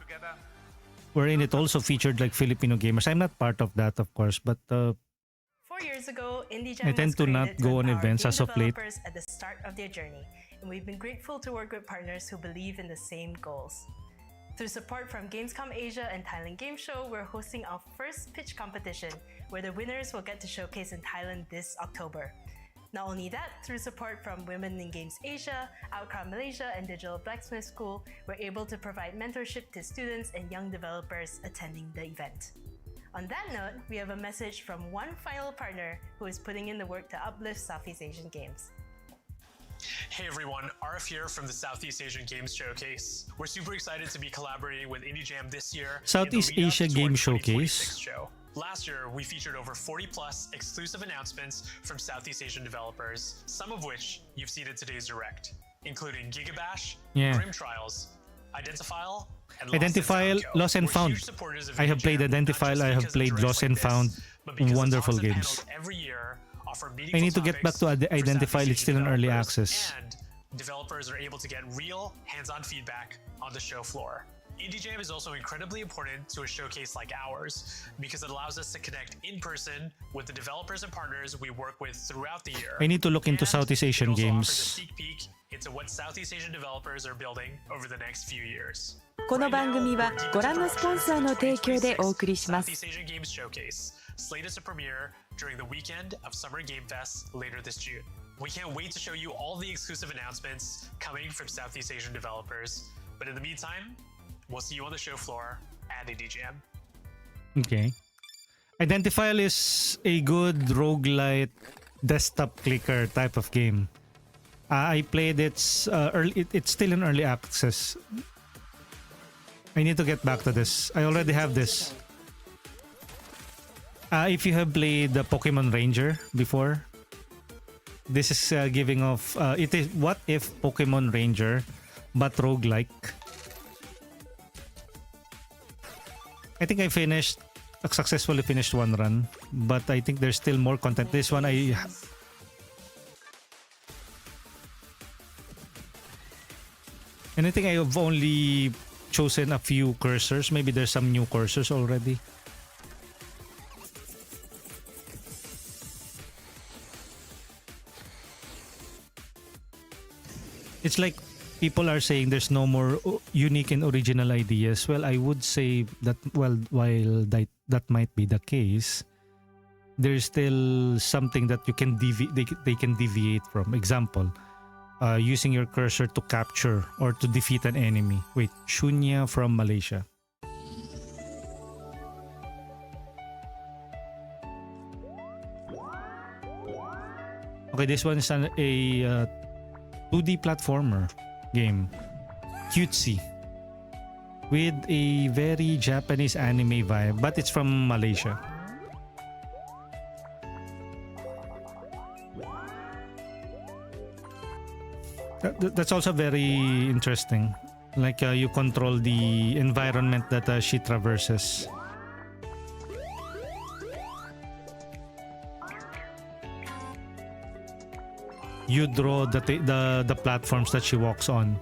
wherein it also featured like Filipino gamers. I'm not part of that, of course, but 4 years ago, Indie Jam I tend to not go on events as of late. At the start of their journey, and we've been grateful to work with partners who believe in the same goals. Through support from Gamescom Asia and Thailand Game Show, we're hosting our first pitch competition where the winners will get to showcase in Thailand this October. Not only that, through support from Women in Games Asia, Outcrown Malaysia, and Digital Blacksmith School, we're able to provide mentorship to students and young developers attending the event. On that note, we have a message from one final partner who is putting in the work to uplift Southeast Asian games. Hey everyone, RF here from the Southeast Asian Games Showcase. We're super excited to be collaborating with Indie Jam this year. Southeast Asia Game Showcase. Show. Last year, we featured over 40 plus exclusive announcements from Southeast Asian developers, some of which you've seen in today's direct, including Gigabash, Grim Trials, Identifile, and Lost and Found. I have played Identifile, I have played Lost and Found. Wonderful games. Every year, I need to get back to Identifile, it's still in early access. And developers are able to get real, hands-on feedback on the show floor. Indie Jam is also incredibly important to a showcase like ours because it allows us to connect in person with the developers and partners we work with throughout the year. I need to look into Southeast Asian games. Offers a sneak peek into what Southeast Asian developers are building over the next few years. この番組はご覧のスポンサーの提供でお送りします。 Southeast Asian Games Showcase, slated to premiere during the weekend of Summer Game Fest later this June. We can't wait to show you all the exclusive announcements coming from Southeast Asian developers. But in the meantime, we'll see you on the show floor at Indie Jam. Okay. Identifile is a good roguelite desktop clicker type of game. I played it's still in early access. I need to get back to this. I already have this. If you have played the Pokemon Ranger before, this is giving off. It is what if Pokemon Ranger, but roguelike. I think I successfully finished one run, but I think there's still more content. This one I think I have only chosen a few cursors. Maybe there's some new cursors already. It's like people are saying there's no more unique and original ideas. Well, I would say that while that might be the case, there's still something that you can they can deviate from. Example, using your cursor to capture or to defeat an enemy. Wait, Shunya from Malaysia. Okay, this one is a 2D platformer game. Cutesy. With a very Japanese anime vibe, but it's from Malaysia. That's also very interesting. Like you control the environment that she traverses. You draw the platforms that she walks on.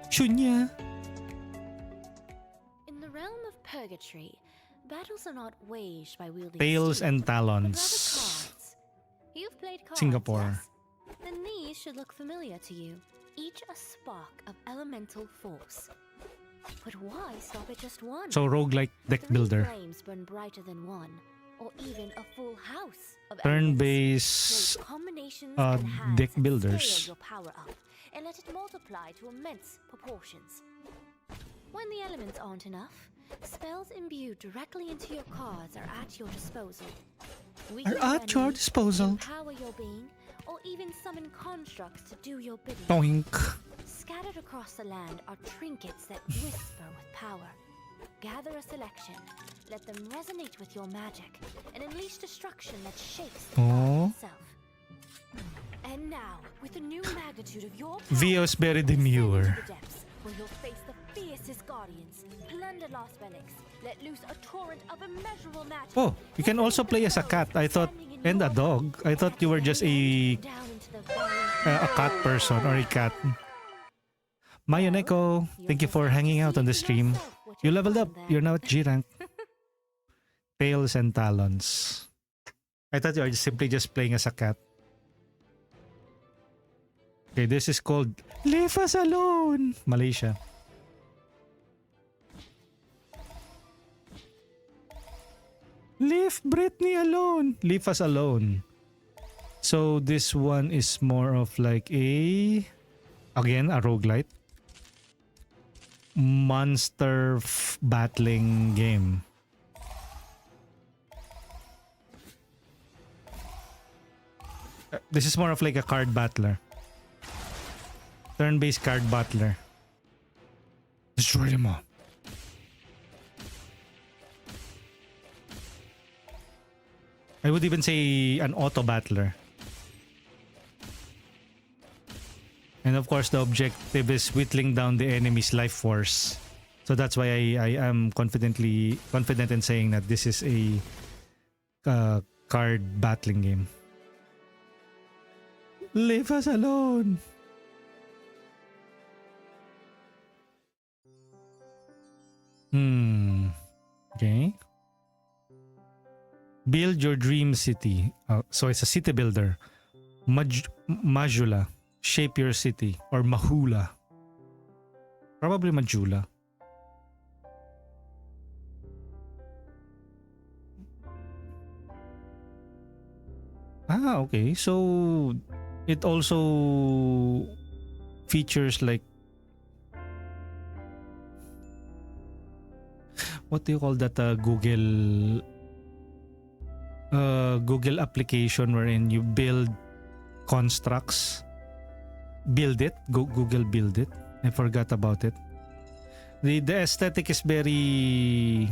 Shunya. In the realm of purgatory, battles are not waged by wielding Tails steel, and but rather talons. cards. You've played cards, Singapore. yes? Then these should look familiar to you. Each a spark of elemental force. But why stop at just one? So roguelike deck Three builder. flames burn brighter than one, or even a full house of Turn-based combinations deck scale builders. your power up and let it multiply to immense proportions. When the elements aren't enough, spells imbued directly into your cards are at your disposal. Are at your disposal. Empower your being, or even summon constructs to do your bidding. Doink. Scattered across the land are trinkets that whisper with power. Gather a selection, let them resonate with your magic, and unleash destruction that shakes the earth itself. And now, with the new magnitude of your power, Vio's very demure. the depths, where you'll face the fiercest guardians, plunder lost relics, let loose a torrent of immeasurable magic. Oh, you can also play as a cat. I thought, and a dog. I thought you were just a cat person or a cat. Mayoneko, thank you for hanging out on the stream. You leveled up. You're now at G rank. Tails and talons. I thought you were simply just playing as a cat. Okay, this is called Leave Us Alone, Malaysia. Leave Britney alone. Leave us alone. So this one is more of like a roguelite monster battling game. This is more of like a card battler. Turn-based card battler. Destroy them all. I would even say an auto battler. And of course, the objective is whittling down the enemy's life force. So that's why I am confident in saying that this is a card battling game. Leave us alone. Okay. Build your dream city. So it's a city builder. Majula. Shape your city. Or Mahula. Probably Majula. Okay. So it also features like, what do you call that, Google application wherein you build constructs. Build it. Google build it. I forgot about it. The aesthetic is very,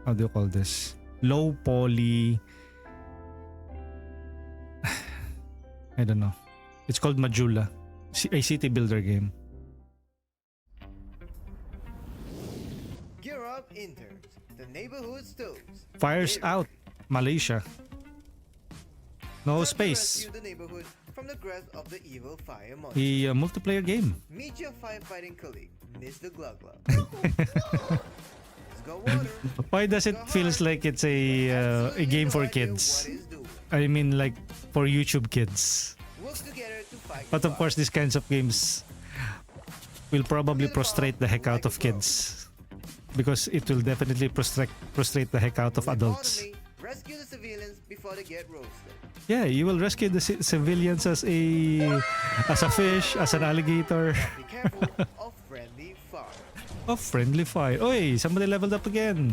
how do you call this? Low poly. I don't know. It's called Majula. A city builder game. Gear up, interns. The neighborhood stores. Fires out. Malaysia. No Time to space. rescue the neighborhood from the grasp of the evil fire monster. A multiplayer game. Meet your firefighting colleague, Mr. Glug Glug. Let's go water. Why does it feels like it's a game for kids? I mean, like for YouTube kids. Work together to fight. But of course, these kinds of games will probably prostrate the heck out of kids, because it will definitely prostrate the heck out of adults. Rescue the civilians before they get roasted. Yeah, you will rescue the civilians as a fish, as an alligator. Be careful of friendly fire. Of friendly fire. Oi, somebody leveled up again.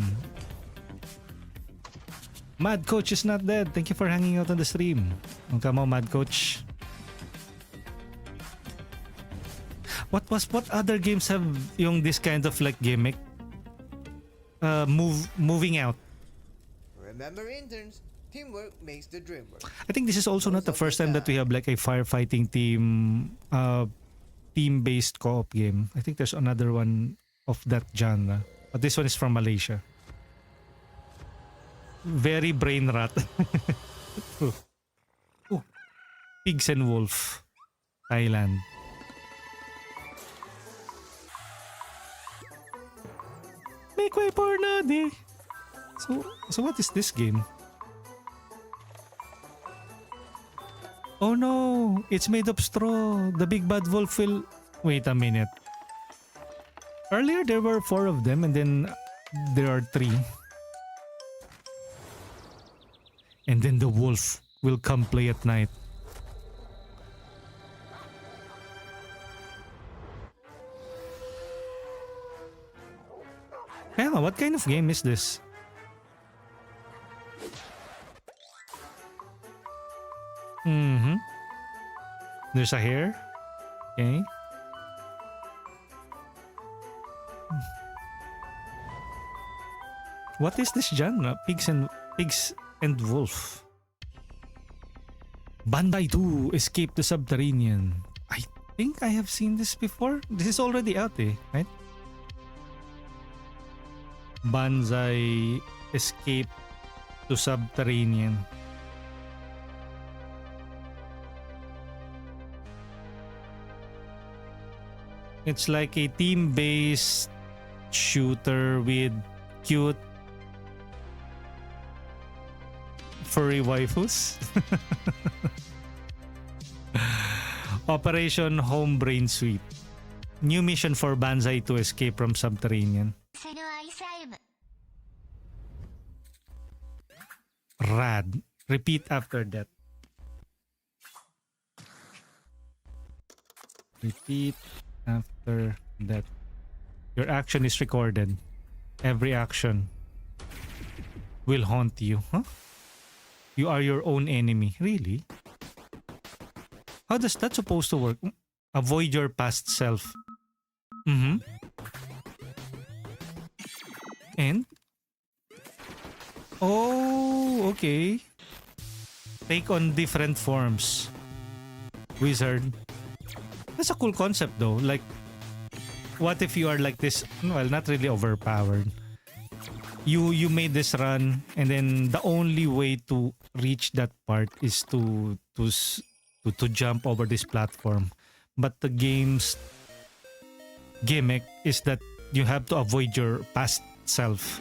Mad Coach is not dead. Thank you for hanging out on the stream. Come on, Mad Coach. What other games have yung this kind of like gimmick? Moving out. Remember, interns, teamwork makes the dream work. I think this is also not the first time that we have like a firefighting team-based co-op game. I think there's another one of that genre, but this one is from Malaysia. Very brain rot. Ooh. Pigs and Wolf, Thailand. Make way for Nadi. So what is this game? Oh no, it's made of straw. The big bad wolf will... Wait a minute. Earlier there were 4 of them and then there are 3. And then the wolf will come play at night. Emma, what kind of game is this? There's a hare. Okay. What is this genre? Pigs and Wolf. Bandai 2 Escape the Subterranean. I think I have seen this before. This is already out, right? Banzai Escape to Subterranean. It's like a team-based shooter with cute furry waifus. Operation Home Brain Sweep. New mission for Banzai to escape from Subterranean. Rad. Repeat after that. Repeat after that. Your action is recorded. Every action will haunt you. Huh? You are your own enemy. Really? How does that supposed to work? Avoid your past self. And? Oh, okay. Take on different forms. Wizard. That's a cool concept though. Like, what if you are like this? Well, not really overpowered. You made this run, and then the only way to reach that part is to jump over this platform. But the game's gimmick is that you have to avoid your past self.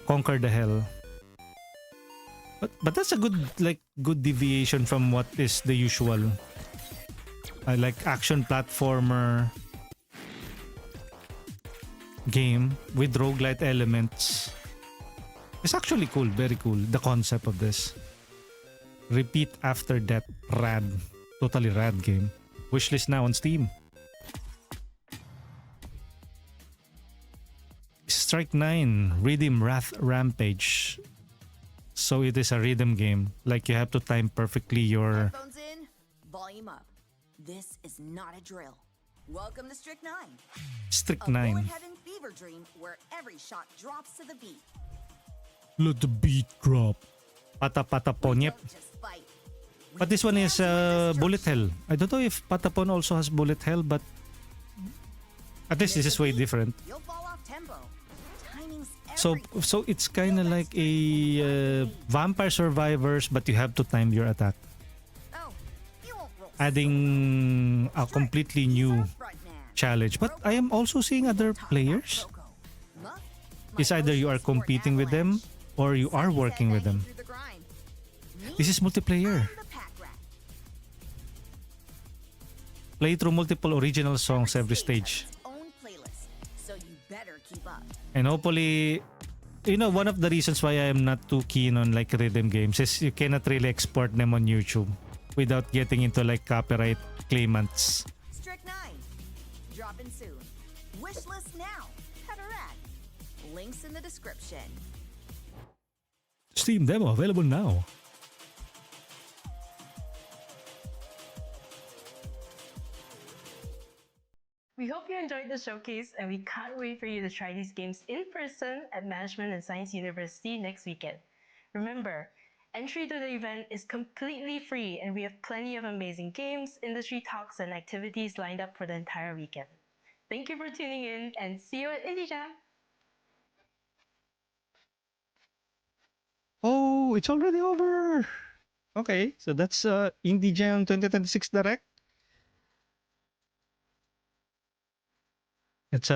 Conquer the hell. But that's a good deviation from what is the usual. Like action platformer game with roguelite elements. It's actually cool, very cool. The concept of this. Repeat after that. Rad. Totally rad game. Wishlist now on Steam. Strike 9. Rhythm Wrath Rampage. So it is a rhythm game. Like you have to time perfectly your... Headphones in, volume up. This is not a drill. Welcome to Strict 9. Strict A 9. bullet heaven fever dream where every shot drops to the beat. Let the beat drop. Patapon, yep. But this one is bullet hell. I don't know if Patapon also has bullet hell, but at least this is way different. You'll fall off tempo. Timing's So it's kind of like a Vampire Survivors, but you have to time your attack. adding a completely new challenge. But I am also seeing other players. It's either you are competing with them or you are working with them. This is multiplayer. Play through multiple original songs every stage. And hopefully, you know, one of the reasons why I am not too keen on like rhythm games is you cannot really export them on YouTube without getting into like copyright claimants. Strict 9. Dropping soon. Wish list now. Cataract. Links in the description. Steam demo available now. We hope you enjoyed the showcase, and we can't wait for you to try these games in person at Management and Science University next weekend. Remember, entry to the event is completely free, and we have plenty of amazing games, industry talks, and activities lined up for the entire weekend. Thank you for tuning in, and see you at Indie Jam! Oh, it's already over. Okay, so that's Indie Jam 2026 Direct. It's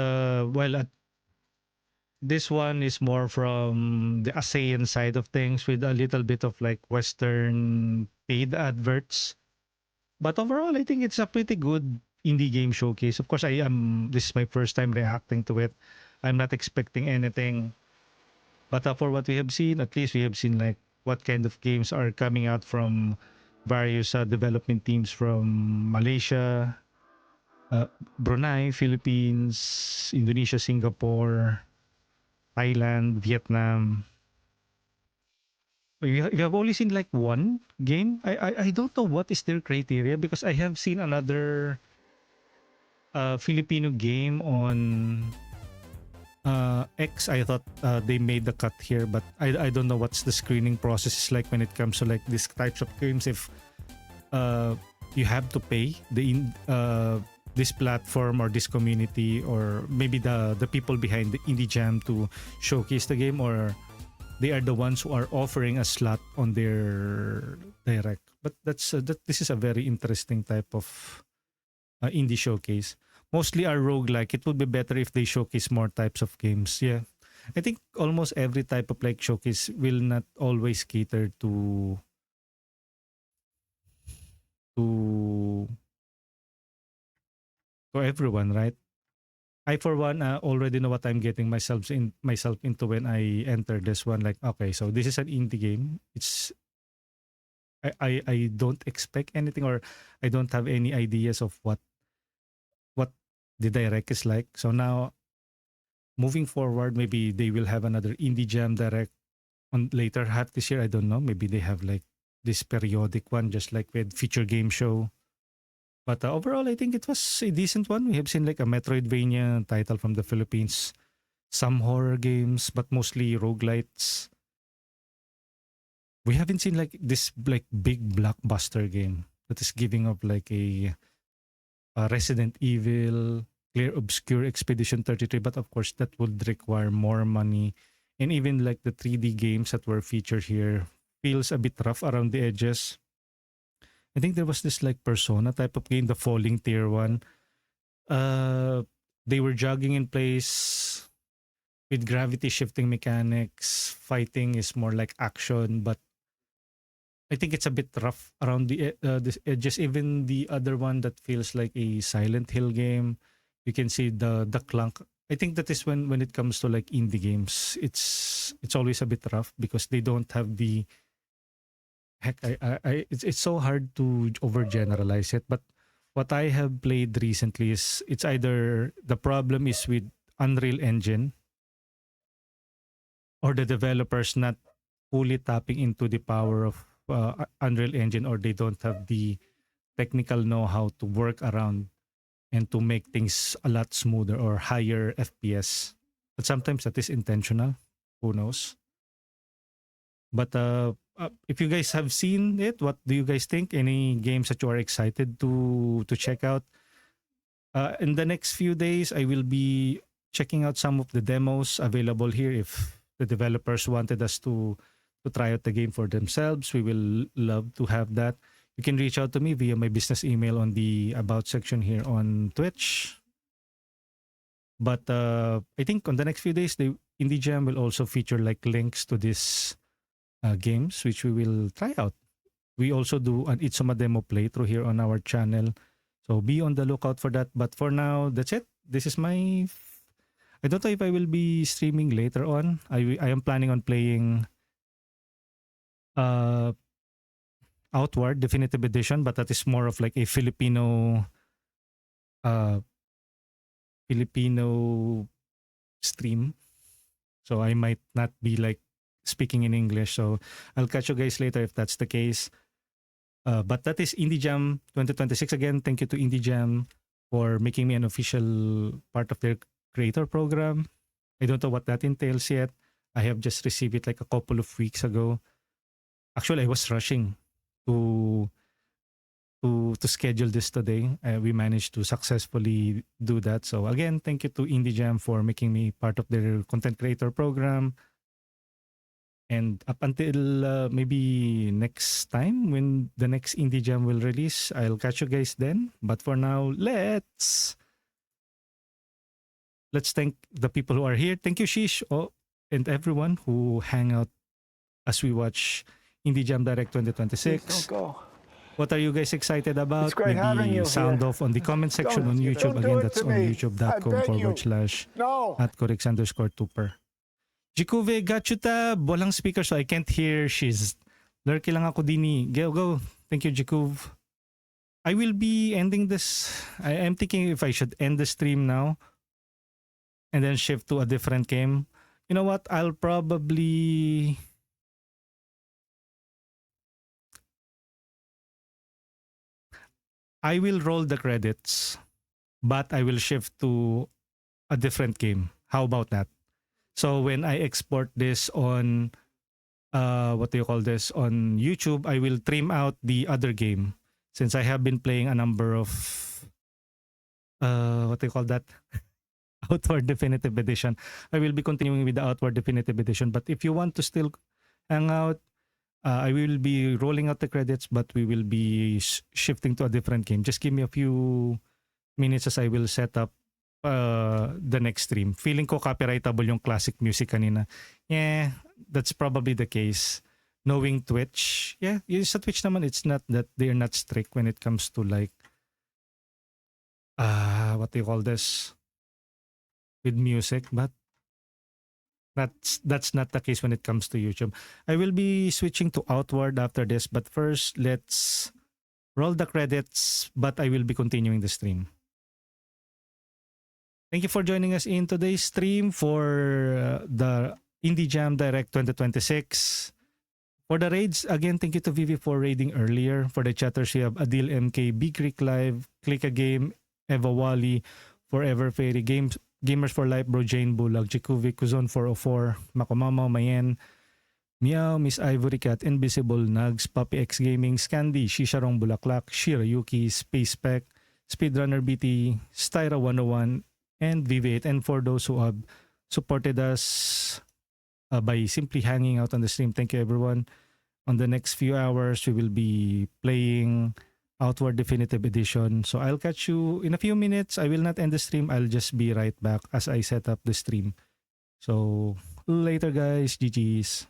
this one is more from the ASEAN side of things with a little bit of like Western paid adverts. But overall, I think it's a pretty good indie game showcase. Of course, this is my first time reacting to it. I'm not expecting anything. But for what we have seen, at least we have seen like what kind of games are coming out from various development teams from Malaysia, Brunei, Philippines, Indonesia, Singapore, Thailand, Vietnam. You have only seen like one game. I don't know what is their criteria because I have seen another Filipino game on X. I thought they made the cut here, but I don't know what's the screening process is like when it comes to like these types of games. If you have to pay this platform or this community or maybe the people behind the Indie Jam to showcase the game, or they are the ones who are offering a slot on their direct. But this is a very interesting type of indie showcase. Mostly are roguelike. It would be better if they showcase more types of games. Yeah. I think almost every type of like showcase will not always cater to everyone, right? I for one already know what I'm getting myself into when I enter this one. Like, okay, so this is an indie game. It's I don't expect anything, or I don't have any ideas of what the direct is like. So now moving forward, maybe they will have another Indie Jam direct on later half this year. I don't know. Maybe they have like this periodic one, just like with Feature Game Show. But overall, I think it was a decent one. We have seen like a Metroidvania title from the Philippines, some horror games, but mostly roguelites. We haven't seen like this like big blockbuster game that is giving up like a Resident Evil, Clear Obscure Expedition 33, but of course that would require more money. And even like the 3D games that were featured here feels a bit rough around the edges. I think there was this like Persona type of game, the Falling Tier 1. They were jogging in place with gravity shifting mechanics. Fighting is more like action, but I think it's a bit rough around the edges. Even the other one that feels like a Silent Hill game, you can see the clunk. I think that is when it comes to like indie games, it's always a bit rough because they don't have the heck. It's so hard to overgeneralize it. But what I have played recently is it's either the problem is with Unreal Engine or the developers not fully tapping into the power of Unreal Engine, or they don't have the technical know-how to work around and to make things a lot smoother or higher FPS. But sometimes that is intentional. Who knows? But if you guys have seen it, what do you guys think? Any games that you are excited to check out? In the next few days, I will be checking out some of the demos available here. If the developers wanted us to try out the game for themselves, we will love to have that. You can reach out to me via my business email on the About section here on Twitch. But I think on the next few days, the Indie Jam will also feature like links to these games, which we will try out. We also do an Itsuma demo playthrough here on our channel. So be on the lookout for that. But for now, that's it. This is my... I don't know if I will be streaming later on. I am planning on playing Outward Definitive Edition, but that is more of like a Filipino stream. So I might not be like speaking in English. So I'll catch you guys later if that's the case. But that is Indie Jam 2026. Again, thank you to Indie Jam for making me an official part of their creator program. I don't know what that entails yet. I have just received it like a couple of weeks ago. Actually, I was rushing to schedule this today. We managed to successfully do that. So again, thank you to Indie Jam for making me part of their content creator program. And up until maybe next time when the next Indie Jam will release, I'll catch you guys then. But for now, let's thank the people who are here. Thank you, Shish, and everyone who hang out as we watch Indie Jam Direct 2026. Please don't go. What are you guys excited about? It's great having Maybe you sound here. off on the comment section on YouTube. Don't do Again, it that's to on me. I youtube.com beg you. No. /@corix_tuper. Jikuve, got you tab. Walang speaker so I can't hear. She's lurky lang ako dini. Go. Thank you, Jikuv. I will be ending this. I am thinking if I should end the stream now and then shift to a different game. You know what? I'll probably... I will roll the credits, but I will shift to a different game. How about that? So when I export this on, on YouTube, I will trim out the other game. Since I have been playing a number of, Outward Definitive Edition. I will be continuing with the Outward Definitive Edition. But if you want to still hang out, I will be rolling out the credits, but we will be shifting to a different game. Just give me a few minutes as I will set up the next stream. Feeling ko copyrightable yung classic music kanina. Yeah, that's probably the case. Knowing Twitch, yeah, sa Twitch naman, it's not that they're not strict when it comes to like, with music, but that's not the case when it comes to YouTube. I will be switching to Outward after this, but first let's roll the credits, but I will be continuing the stream. Thank you for joining us in today's stream for the Indie Jam Direct 2026. For the raids, again, thank you to Vivi for raiding earlier. For the chatters, we have Adil MK, Big Creek Live, Click a Game, Eva Wally, Forever Fairy, Gamers for Life, Bro Jane Bulag, Jikuvi, Kuzon 404, Makomama, Mayen, Meow, Miss Ivory Cat, Invisible, Nugs, Puppy X Gaming, Scandy, Shisharong Bulaklak, Shirayuki, Space Spec, Speedrunner BT, Styra 101, and VV8. And for those who have supported us by simply hanging out on the stream, thank you everyone. On the next few hours, we will be playing Outward Definitive Edition. So I'll catch you in a few minutes. I will not end the stream. I'll just be right back as I set up the stream. So later guys, GG's.